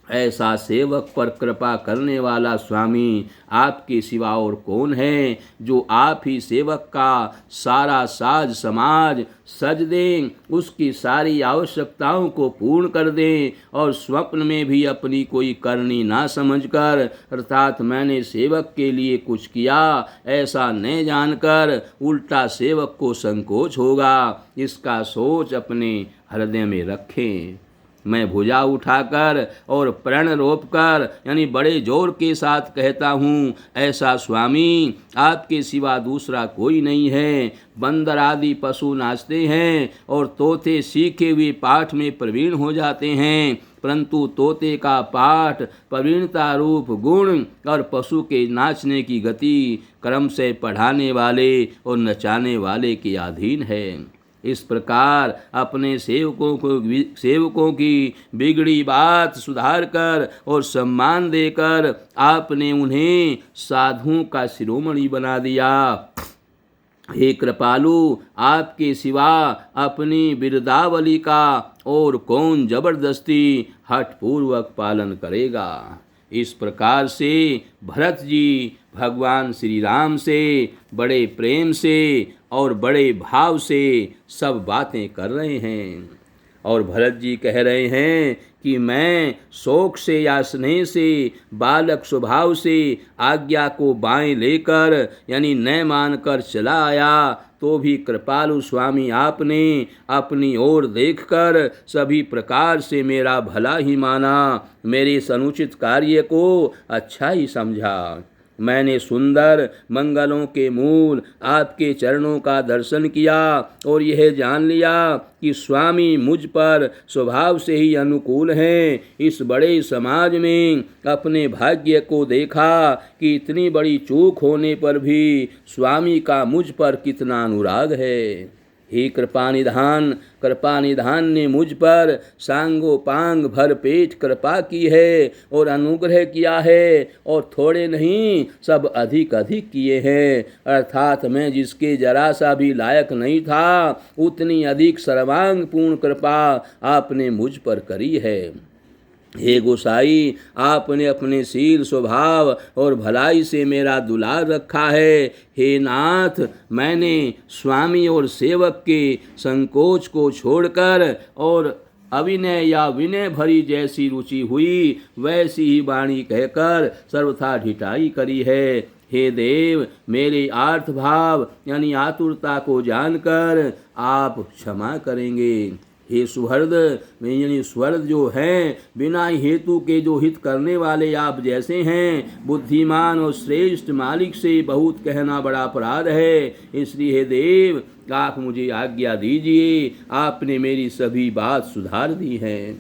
ऐसा सेवक पर कृपा करने वाला स्वामी आपके सिवा और कौन है, जो आप ही सेवक का सारा साज समाज सज दें, उसकी सारी आवश्यकताओं को पूर्ण कर दें और स्वप्न में भी अपनी कोई करनी ना समझकर, अर्थात मैंने सेवक के लिए कुछ किया ऐसा न जानकर उल्टा सेवक को संकोच होगा, इसका सोच अपने हृदय में रखें। मैं भुजा उठाकर और प्रण रोप कर यानी बड़े जोर के साथ कहता हूँ, ऐसा स्वामी आपके सिवा दूसरा कोई नहीं है। बंदर आदि पशु नाचते हैं और तोते सीखे हुए पाठ में प्रवीण हो जाते हैं, परंतु तोते का पाठ प्रवीणता रूप गुण और पशु के नाचने की गति क्रम से पढ़ाने वाले और नचाने वाले के अधीन है। इस प्रकार अपने सेवकों की बिगड़ी बात सुधार कर और सम्मान देकर आपने उन्हें साधुओं का शिरोमणि बना दिया। हे कृपालु, आपके सिवा अपनी बिरदावली का और कौन जबरदस्ती हठपूर्वक पालन करेगा। इस प्रकार से भरत जी भगवान श्री राम से बड़े प्रेम से और बड़े भाव से सब बातें कर रहे हैं और भरत जी कह रहे हैं कि मैं शोक से या स्नेह से, बालक स्वभाव से आज्ञा को बाएं लेकर यानी न मानकर चला आया, तो भी कृपालु स्वामी आपने अपनी ओर देखकर सभी प्रकार से मेरा भला ही माना, मेरे इस अनुचित कार्य को अच्छा ही समझा। मैंने सुंदर मंगलों के मूल आपके चरणों का दर्शन किया और यह जान लिया कि स्वामी मुझ पर स्वभाव से ही अनुकूल हैं। इस बड़े समाज में अपने भाग्य को देखा कि इतनी बड़ी चूक होने पर भी स्वामी का मुझ पर कितना अनुराग है। हे कृपा निधान ने मुझ पर सांगोपांग भर पेट कृपा की है और अनुग्रह किया है, और थोड़े नहीं सब अधिक अधिक किए हैं। अर्थात मैं जिसके जरा सा भी लायक नहीं था, उतनी अधिक सर्वांग पूर्ण कृपा आपने मुझ पर करी है। हे गोसाई, आपने अपने शील स्वभाव और भलाई से मेरा दुलार रखा है। हे नाथ, मैंने स्वामी और सेवक के संकोच को छोड़कर और अविनय या विनय भरी जैसी रुचि हुई वैसी ही वाणी कहकर सर्वथा ढिठाई करी है। हे देव, मेरे आर्थ भाव यानी आतुरता को जानकर आप क्षमा करेंगे। हे सुहृद, यानी सुहृद जो हैं, बिना हेतु के जो हित करने वाले आप जैसे हैं। बुद्धिमान और श्रेष्ठ मालिक से बहुत कहना बड़ा अपराध है, इसलिए हे देव आप मुझे आज्ञा दीजिए। आपने मेरी सभी बात सुधार दी है।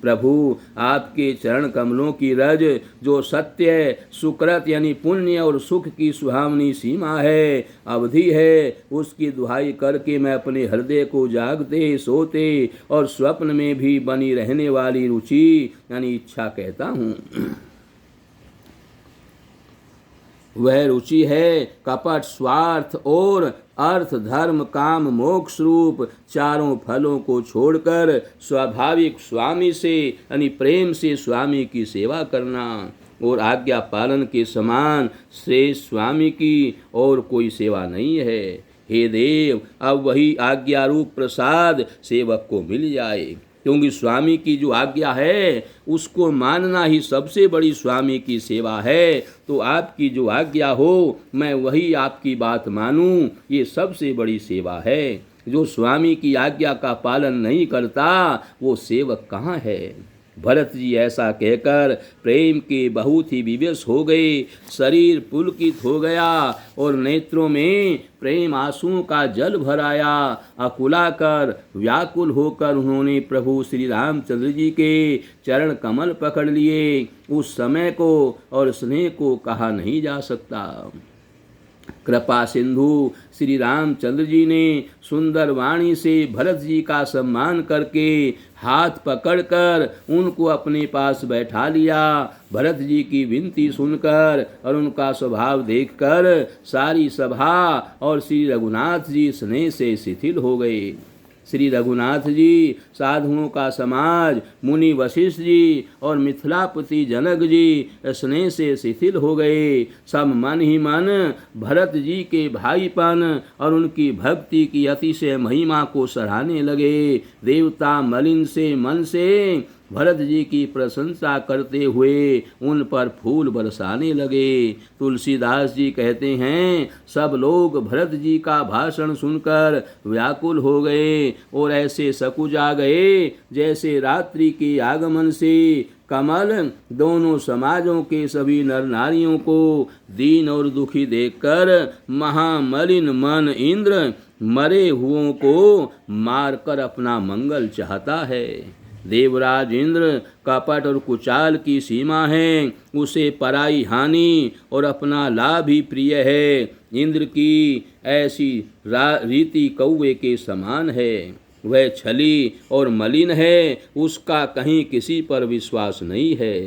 प्रभु, आपके चरण कमलों की रज जो सत्य सुकृत यानी पुण्य और सुख की सुहावनी सीमा है, अवधि है, उसकी दुहाई करके मैं अपने हृदय को जागते सोते और स्वप्न में भी बनी रहने वाली रुचि यानी इच्छा कहता हूँ। वह रुचि है कपट, स्वार्थ और अर्थ, धर्म, काम, मोक्ष रूप चारों फलों को छोड़कर स्वाभाविक स्वामी से यानी प्रेम से स्वामी की सेवा करना, और आज्ञा पालन के समान श्रेष्ठ स्वामी की और कोई सेवा नहीं है। हे देव, अब वही आज्ञा रूप प्रसाद सेवक को मिल जाए, क्योंकि स्वामी की जो आज्ञा है उसको मानना ही सबसे बड़ी स्वामी की सेवा है। तो आपकी जो आज्ञा हो मैं वही आपकी बात मानूं, ये सबसे बड़ी सेवा है। जो स्वामी की आज्ञा का पालन नहीं करता वो सेवक कहाँ है। भरत जी ऐसा कहकर प्रेम के बहुत ही विवश हो गए। शरीर पुलकित हो गया और नेत्रों में प्रेम आंसुओं का जल भर आया। अकुलाकर व्याकुल होकर उन्होंने प्रभु श्री रामचंद्र जी के चरण कमल पकड़ लिए। उस समय को और स्नेह को कहा नहीं जा सकता। कृपा सिंधु श्री रामचंद्र जी ने सुंदर वाणी से भरत जी का सम्मान करके हाथ पकड़कर उनको अपने पास बैठा लिया। भरत जी की विनती सुनकर और उनका स्वभाव देखकर सारी सभा और श्री रघुनाथ जी स्नेह से शिथिल हो गए। श्री रघुनाथ जी, साधुओं का समाज, मुनि वशिष्ठ जी और मिथिलापति जनक जी स्नेह से शिथिल हो गए। सब मन ही मन भरत जी के भाईपन और उनकी भक्ति की अतिशय महिमा को सराहने लगे। देवता मलिन से मन से भरत जी की प्रशंसा करते हुए उन पर फूल बरसाने लगे। तुलसीदास जी कहते हैं, सब लोग भरत जी का भाषण सुनकर व्याकुल हो गए और ऐसे सकुचा गए जैसे रात्रि के आगमन से कमल दोनों समाजों के सभी नर नारियों को दीन और दुखी देखकर महामलिन मन इंद्र मरे हुओं को मारकर अपना मंगल चाहता है। देवराज इंद्र कपट और कुचाल की सीमा है, उसे पराई हानि और अपना लाभ ही प्रिय है। इंद्र की ऐसी रीति कौवे के समान है। वह छली और मलिन है, उसका कहीं किसी पर विश्वास नहीं है।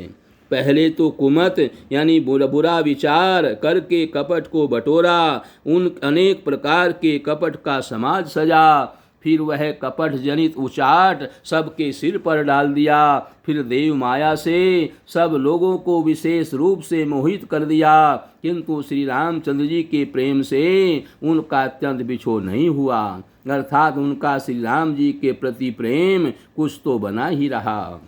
पहले तो कुमत यानी बुरा विचार करके कपट को बटोरा, उन अनेक प्रकार के कपट का समाज सजा। फिर वह कपट जनित उचाट सबके सिर पर डाल दिया। फिर देव माया से सब लोगों को विशेष रूप से मोहित कर दिया, किंतु श्री रामचंद्र जी के प्रेम से उनका अत्यंत बिछोड़ नहीं हुआ। अर्थात उनका श्री राम जी के प्रति प्रेम कुछ तो बना ही रहा।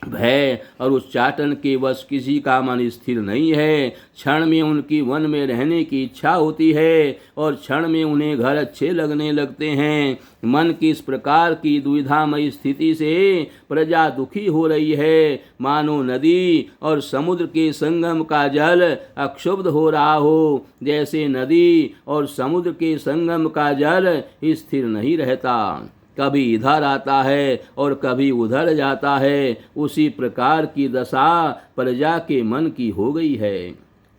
भय और उच्चाटन के वश किसी का मन स्थिर नहीं है। क्षण में उनकी वन में रहने की इच्छा होती है और क्षण में उन्हें घर अच्छे लगने लगते हैं। मन की इस प्रकार की दुविधामयी स्थिति से प्रजा दुखी हो रही है, मानो नदी और समुद्र के संगम का जल अक्षुब्ध हो रहा हो। जैसे नदी और समुद्र के संगम का जल स्थिर नहीं रहता, कभी इधर आता है और कभी उधर जाता है, उसी प्रकार की दशा प्रजा के मन की हो गई है।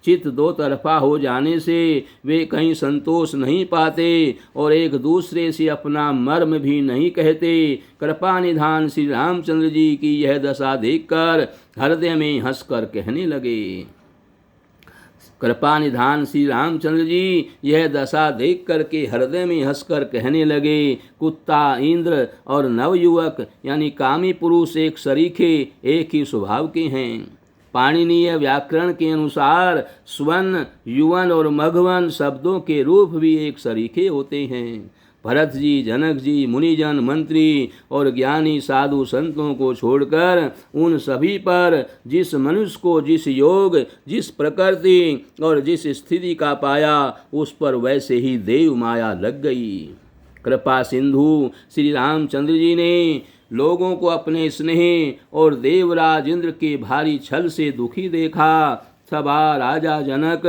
चित्त दो तरफा हो जाने से वे कहीं संतोष नहीं पाते और एक दूसरे से अपना मर्म भी नहीं कहते। कृपा निधान श्री रामचंद्र जी की यह दशा देखकर हृदय में हंसकर कहने लगे। कृपा निधान श्री रामचंद्र जी यह दशा देख करके हृदय में हंसकर कहने लगे, कुत्ता, इंद्र और नवयुवक यानी कामी पुरुष एक सरीखे एक ही स्वभाव के हैं। पाणिनीय व्याकरण के अनुसार स्वन, युवन और मघवन शब्दों के रूप भी एक सरीखे होते हैं। भरत जी, जनक जी, मुनिजन, मंत्री और ज्ञानी साधु संतों को छोड़कर उन सभी पर जिस मनुष्य को जिस योग, जिस प्रकृति और जिस स्थिति का पाया, उस पर वैसे ही देव माया लग गई। कृपा सिंधु श्री रामचंद्र जी ने लोगों को अपने स्नेह और देवराज इंद्र के भारी छल से दुखी देखा। सभा, राजा जनक,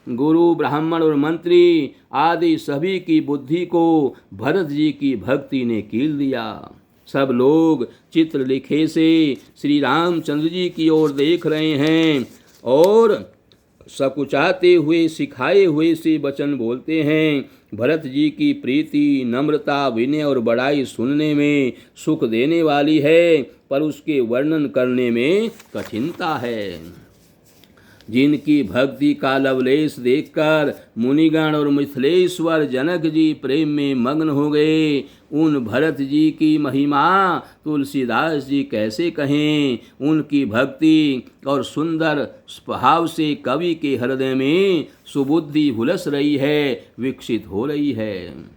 गुरु, ब्राह्मण और मंत्री आदि सभी की बुद्धि को भरत जी की भक्ति ने कील दिया। सब लोग चित्र लिखे से श्री रामचंद्र जी की ओर देख रहे हैं और सकुचाते हुए सिखाए हुए से वचन बोलते हैं। भरत जी की प्रीति, नम्रता, विनय और बड़ाई सुनने में सुख देने वाली है, पर उसके वर्णन करने में कठिनता है। जिनकी भक्ति का लवलेश देखकर मुनिगण और मिथिलेश्वर जनक जी प्रेम में मग्न हो गए, उन भरत जी की महिमा तुलसीदास जी कैसे कहें। उनकी भक्ति और सुंदर भाव से कवि के हृदय में सुबुद्धि हुलस रही है, विकसित हो रही है।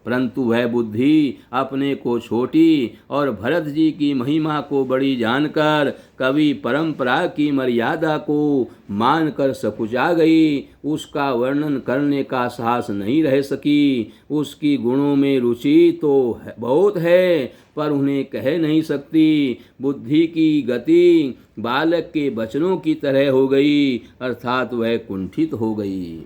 परंतु वह बुद्धि अपने को छोटी और भरत जी की महिमा को बड़ी जानकर कवि परंपरा की मर्यादा को मानकर सकुचा गई। उसका वर्णन करने का साहस नहीं रह सकी। उसकी गुणों में रुचि तो बहुत है, पर उन्हें कह नहीं सकती। बुद्धि की गति बालक के बचनों की तरह हो गई, अर्थात वह कुंठित हो गई।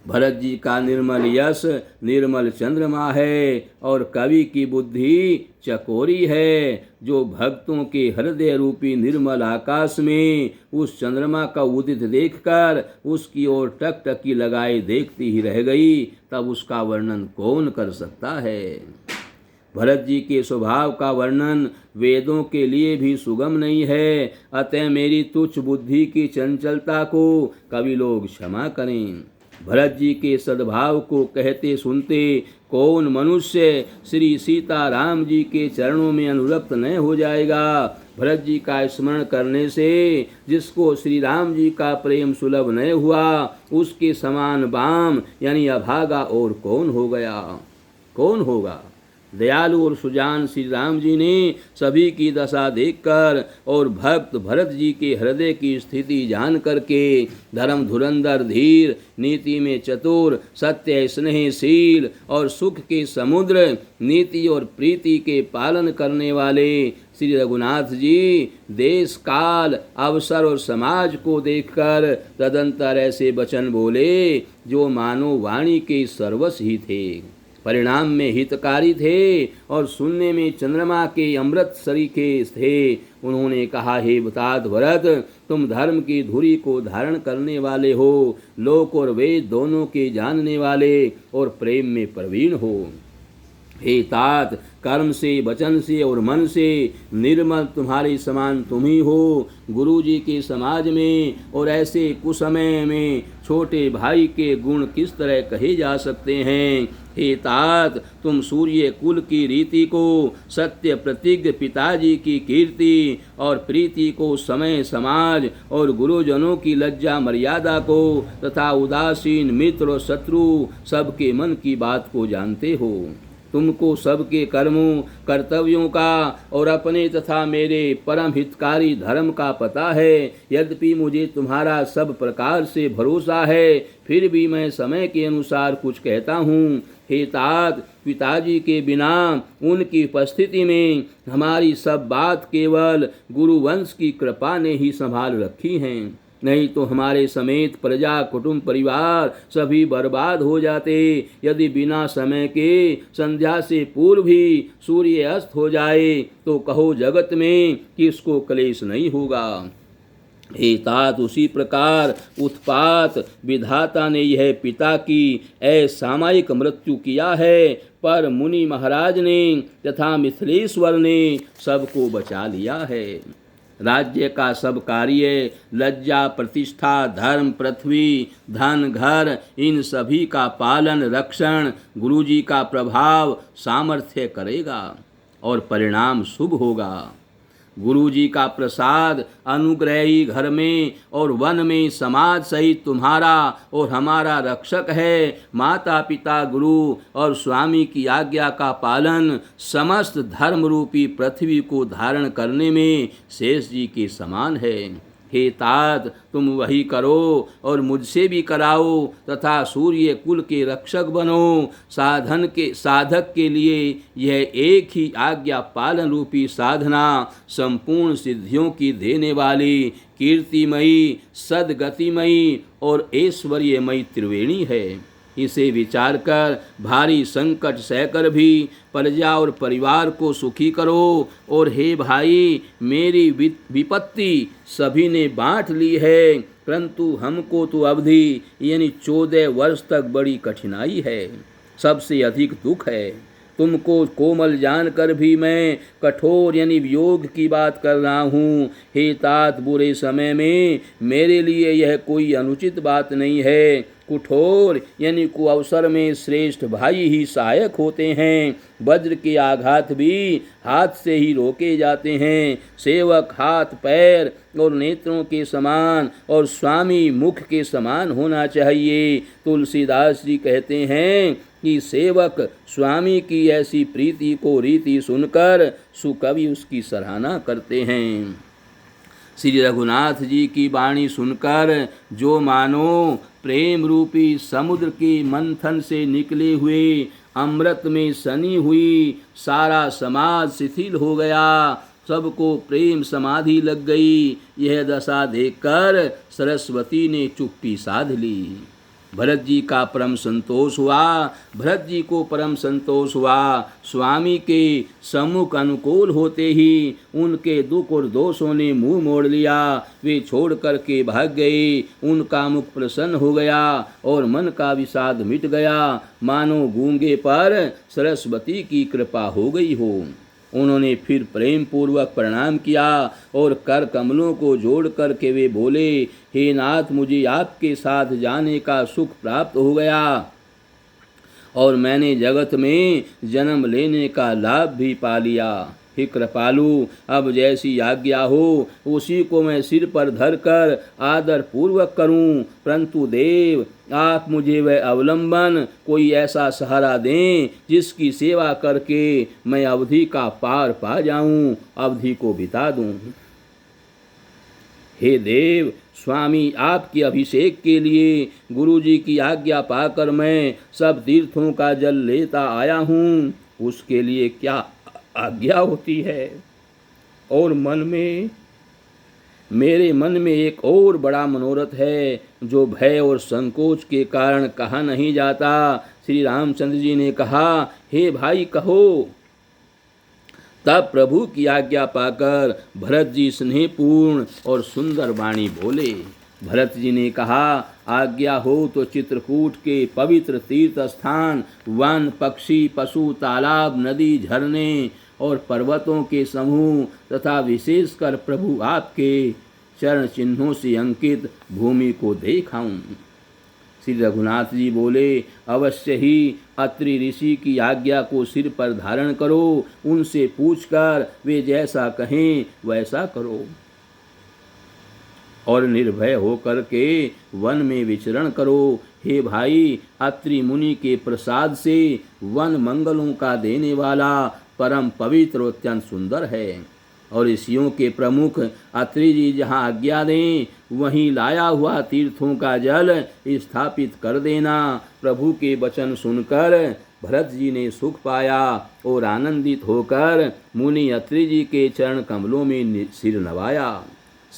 भरत जी का निर्मल यश निर्मल चंद्रमा है और कवि की बुद्धि चकोरी है, जो भक्तों के हृदय रूपी निर्मल आकाश में उस चंद्रमा का उदित देखकर उसकी ओर टकटकी लगाए देखती ही रह गई। तब उसका वर्णन कौन कर सकता है। भरत जी के स्वभाव का वर्णन वेदों के लिए भी सुगम नहीं है। अतः मेरी तुच्छ बुद्धि की चंचलता को कवि लोग क्षमा करें। भरत जी के सद्भाव को कहते सुनते कौन मनुष्य श्री सीता राम जी के चरणों में अनुरक्त न हो जाएगा। भरत जी का स्मरण करने से जिसको श्री राम जी का प्रेम सुलभ न हुआ, उसके समान बाम यानी अभागा और कौन हो गया, कौन होगा। दयालु और सुजान श्री राम जी ने सभी की दशा देखकर और भक्त भरत जी के हृदय की स्थिति जान करके धर्म धुरंधर, धीर, नीति में चतुर, सत्य स्नेहशील और सुख के समुद्र, नीति और प्रीति के पालन करने वाले श्री रघुनाथ जी देश, काल, अवसर और समाज को देखकर तदंतर ऐसे वचन बोले जो मानो वाणी के सर्वस्व ही थे, परिणाम में हितकारी थे और सुनने में चंद्रमा के अमृत सरीखे थे। उन्होंने कहा, हे तात भरत, तुम धर्म की धुरी को धारण करने वाले हो, लोक और वेद दोनों के जानने वाले और प्रेम में प्रवीण हो। हे तात, कर्म से, वचन से और मन से निर्मल तुम्हारे समान तुम ही हो। गुरु जी के समाज में और ऐसे कुसमय में छोटे भाई के गुण किस तरह कहे जा सकते हैं। हे तात, तुम सूर्य कुल की रीति को, सत्य प्रतिज्ञ पिताजी की कीर्ति और प्रीति को, समय, समाज और गुरुजनों की लज्जा मर्यादा को तथा उदासीन मित्र और शत्रु सबके मन की बात को जानते हो। तुमको सबके कर्मों कर्तव्यों का और अपने तथा मेरे परम हितकारी धर्म का पता है। यद्यपि मुझे तुम्हारा सब प्रकार से भरोसा है, फिर भी मैं समय के अनुसार कुछ कहता हूँ। हे तात, पिताजी के बिना उनकी उपस्थिति में हमारी सब बात केवल गुरुवंश की कृपा ने ही संभाल रखी हैं, नहीं तो हमारे समेत प्रजा कुटुंब परिवार सभी बर्बाद हो जाते। यदि बिना समय के संध्या से पूर्व ही सूर्य अस्त हो जाए तो कहो जगत में किसको क्लेश नहीं होगा। हे तात, उसी प्रकार उत्पात विधाता ने यह पिता की असामयिक मृत्यु किया है, पर मुनि महाराज ने तथा मिथिलेश्वर ने सबको बचा लिया है। राज्य का सब कार्य, लज्जा प्रतिष्ठा धर्म पृथ्वी धन घर, इन सभी का पालन रक्षण गुरुजी का प्रभाव सामर्थ्य करेगा और परिणाम शुभ होगा। गुरुजी का प्रसाद अनुग्रही घर में और वन में समाज सहित तुम्हारा और हमारा रक्षक है। माता पिता गुरु और स्वामी की आज्ञा का पालन समस्त धर्म रूपी पृथ्वी को धारण करने में शेष जी के समान है। हे तात, तुम वही करो और मुझसे भी कराओ तथा सूर्य कुल के रक्षक बनो। साधक के लिए यह एक ही आज्ञा पालन रूपी साधना संपूर्ण सिद्धियों की देने वाली कीर्तिमयी सदगतिमयी और ऐश्वर्यमयी त्रिवेणी है। इसे विचार कर भारी संकट सहकर भी प्रजा और परिवार को सुखी करो। और हे भाई, मेरी विपत्ति सभी ने बांट ली है, परंतु हमको तो अवधि यानी 14 वर्ष तक बड़ी कठिनाई है, सबसे अधिक दुख है। तुमको कोमल जानकर भी मैं कठोर यानी वियोग की बात कर रहा हूँ। हे तात, बुरे समय में मेरे लिए यह कोई अनुचित बात नहीं है। कुठोर यानी कुअवसर में श्रेष्ठ भाई ही सहायक होते हैं। वज्र के आघात भी हाथ से ही रोके जाते हैं। सेवक हाथ पैर और नेत्रों के समान और स्वामी मुख के समान होना चाहिए। तुलसीदास जी कहते हैं कि सेवक स्वामी की ऐसी प्रीति को रीति सुनकर सुकवि उसकी सराहना करते हैं। श्री रघुनाथ जी की वाणी सुनकर जो मानो प्रेम रूपी समुद्र के मंथन से निकले हुए अमृत में सनी हुई सारा समाज शिथिल हो गया, सबको प्रेम समाधि लग गई। यह दशा देखकर सरस्वती ने चुप्पी साध ली। भरत जी का परम संतोष हुआ। भरत जी को परम संतोष हुआ। स्वामी के सम्मुख अनुकूल होते ही उनके दुख और दोषों ने मुंह मोड़ लिया। वे छोड़ करके भाग गए। उनका मुख प्रसन्न हो गया और मन का विषाद मिट गया, मानो गूंगे पर सरस्वती की कृपा हो गई हो। उन्होंने फिर प्रेम पूर्वक प्रणाम किया और कर कमलों को जोड़ करके वे बोले, हे नाथ, मुझे आपके साथ जाने का सुख प्राप्त हो गया और मैंने जगत में जन्म लेने का लाभ भी पा लिया। हे कृपालु, अब जैसी आज्ञा हो उसी को मैं सिर पर धरकर आदर पूर्वक करूं, परंतु देव आप मुझे वह अवलंबन कोई ऐसा सहारा दें जिसकी सेवा करके मैं अवधि का पार पा जाऊं, अवधि को बिता दूं। हे देव, स्वामी आपके अभिषेक के लिए गुरुजी की आज्ञा पाकर मैं सब तीर्थों का जल लेता आया हूँ, उसके लिए क्या आज्ञा होती है। और मेरे मन में एक और बड़ा मनोरथ है जो भय और संकोच के कारण कहा नहीं जाता। श्री रामचंद्र जी ने कहा, हे भाई कहो। तब प्रभु की आज्ञा पाकर भरत जी स्नेहपूर्ण और सुंदर वाणी बोले। भरत जी ने कहा, आज्ञा हो तो चित्रकूट के पवित्र तीर्थ स्थान, वन पक्षी पशु तालाब नदी झरने और पर्वतों के समूह तथा विशेषकर प्रभु आपके चरण चिन्हों से अंकित भूमि को देखाऊं। श्री रघुनाथ जी बोले, अवश्य ही अत्रि ऋषि की आज्ञा को सिर पर धारण करो, उनसे पूछकर वे जैसा कहें वैसा करो। और निर्भय होकर के वन में विचरण करो। हे भाई, अत्रि मुनि के प्रसाद से वन मंगलों का देने वाला परम पवित्र और अत्यंत सुंदर है। और ऋषियों के प्रमुख अत्रि जी जहाँ आज्ञा दें वहीं लाया हुआ तीर्थों का जल स्थापित कर देना। प्रभु के वचन सुनकर भरत जी ने सुख पाया और आनंदित होकर मुनि अत्रि जी के चरण कमलों में सिर नवाया।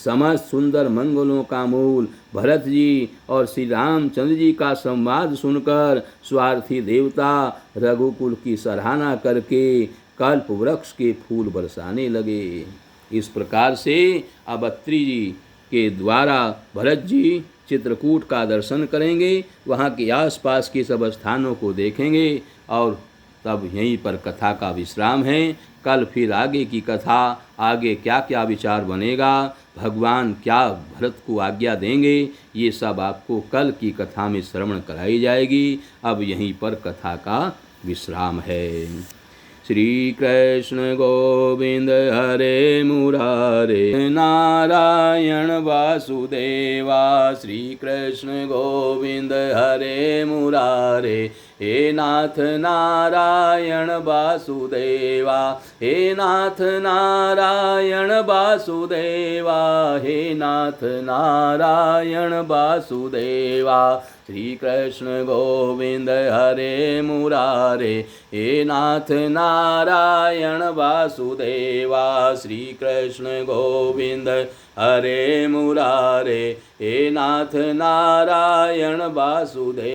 समस्त सुंदर मंगलों का मूल भरत जी और श्री रामचंद्र जी का संवाद सुनकर स्वार्थी देवता रघुकुल की सराहना करके कल्प वृक्ष के फूल बरसाने लगे। इस प्रकार से अब अत्रि जी के द्वारा भरत जी चित्रकूट का दर्शन करेंगे, वहाँ के आसपास के सब स्थानों को देखेंगे और तब यहीं पर कथा का विश्राम है। कल फिर आगे की कथा, आगे क्या क्या विचार बनेगा, भगवान क्या भरत को आज्ञा देंगे, ये सब आपको कल की कथा में श्रवण कराई जाएगी। अब यहीं पर कथा का विश्राम है। श्री कृष्ण गोविंद हरे मुरारे नारायण वासुदेवा। श्री कृष्ण गोविंद हरे मुरारे हे नाथ नारायण वासुदेवा। हे नाथ नारायण वासुदेवा। हे नाथ नारायण वासुदेवा। श्री कृष्ण गोविंद हरे मुरारे हे नाथ नारायण वासुदेवा। श्री कृष्ण गोविंद हरे मुरारे हे नाथ नारायण वासुदेवा।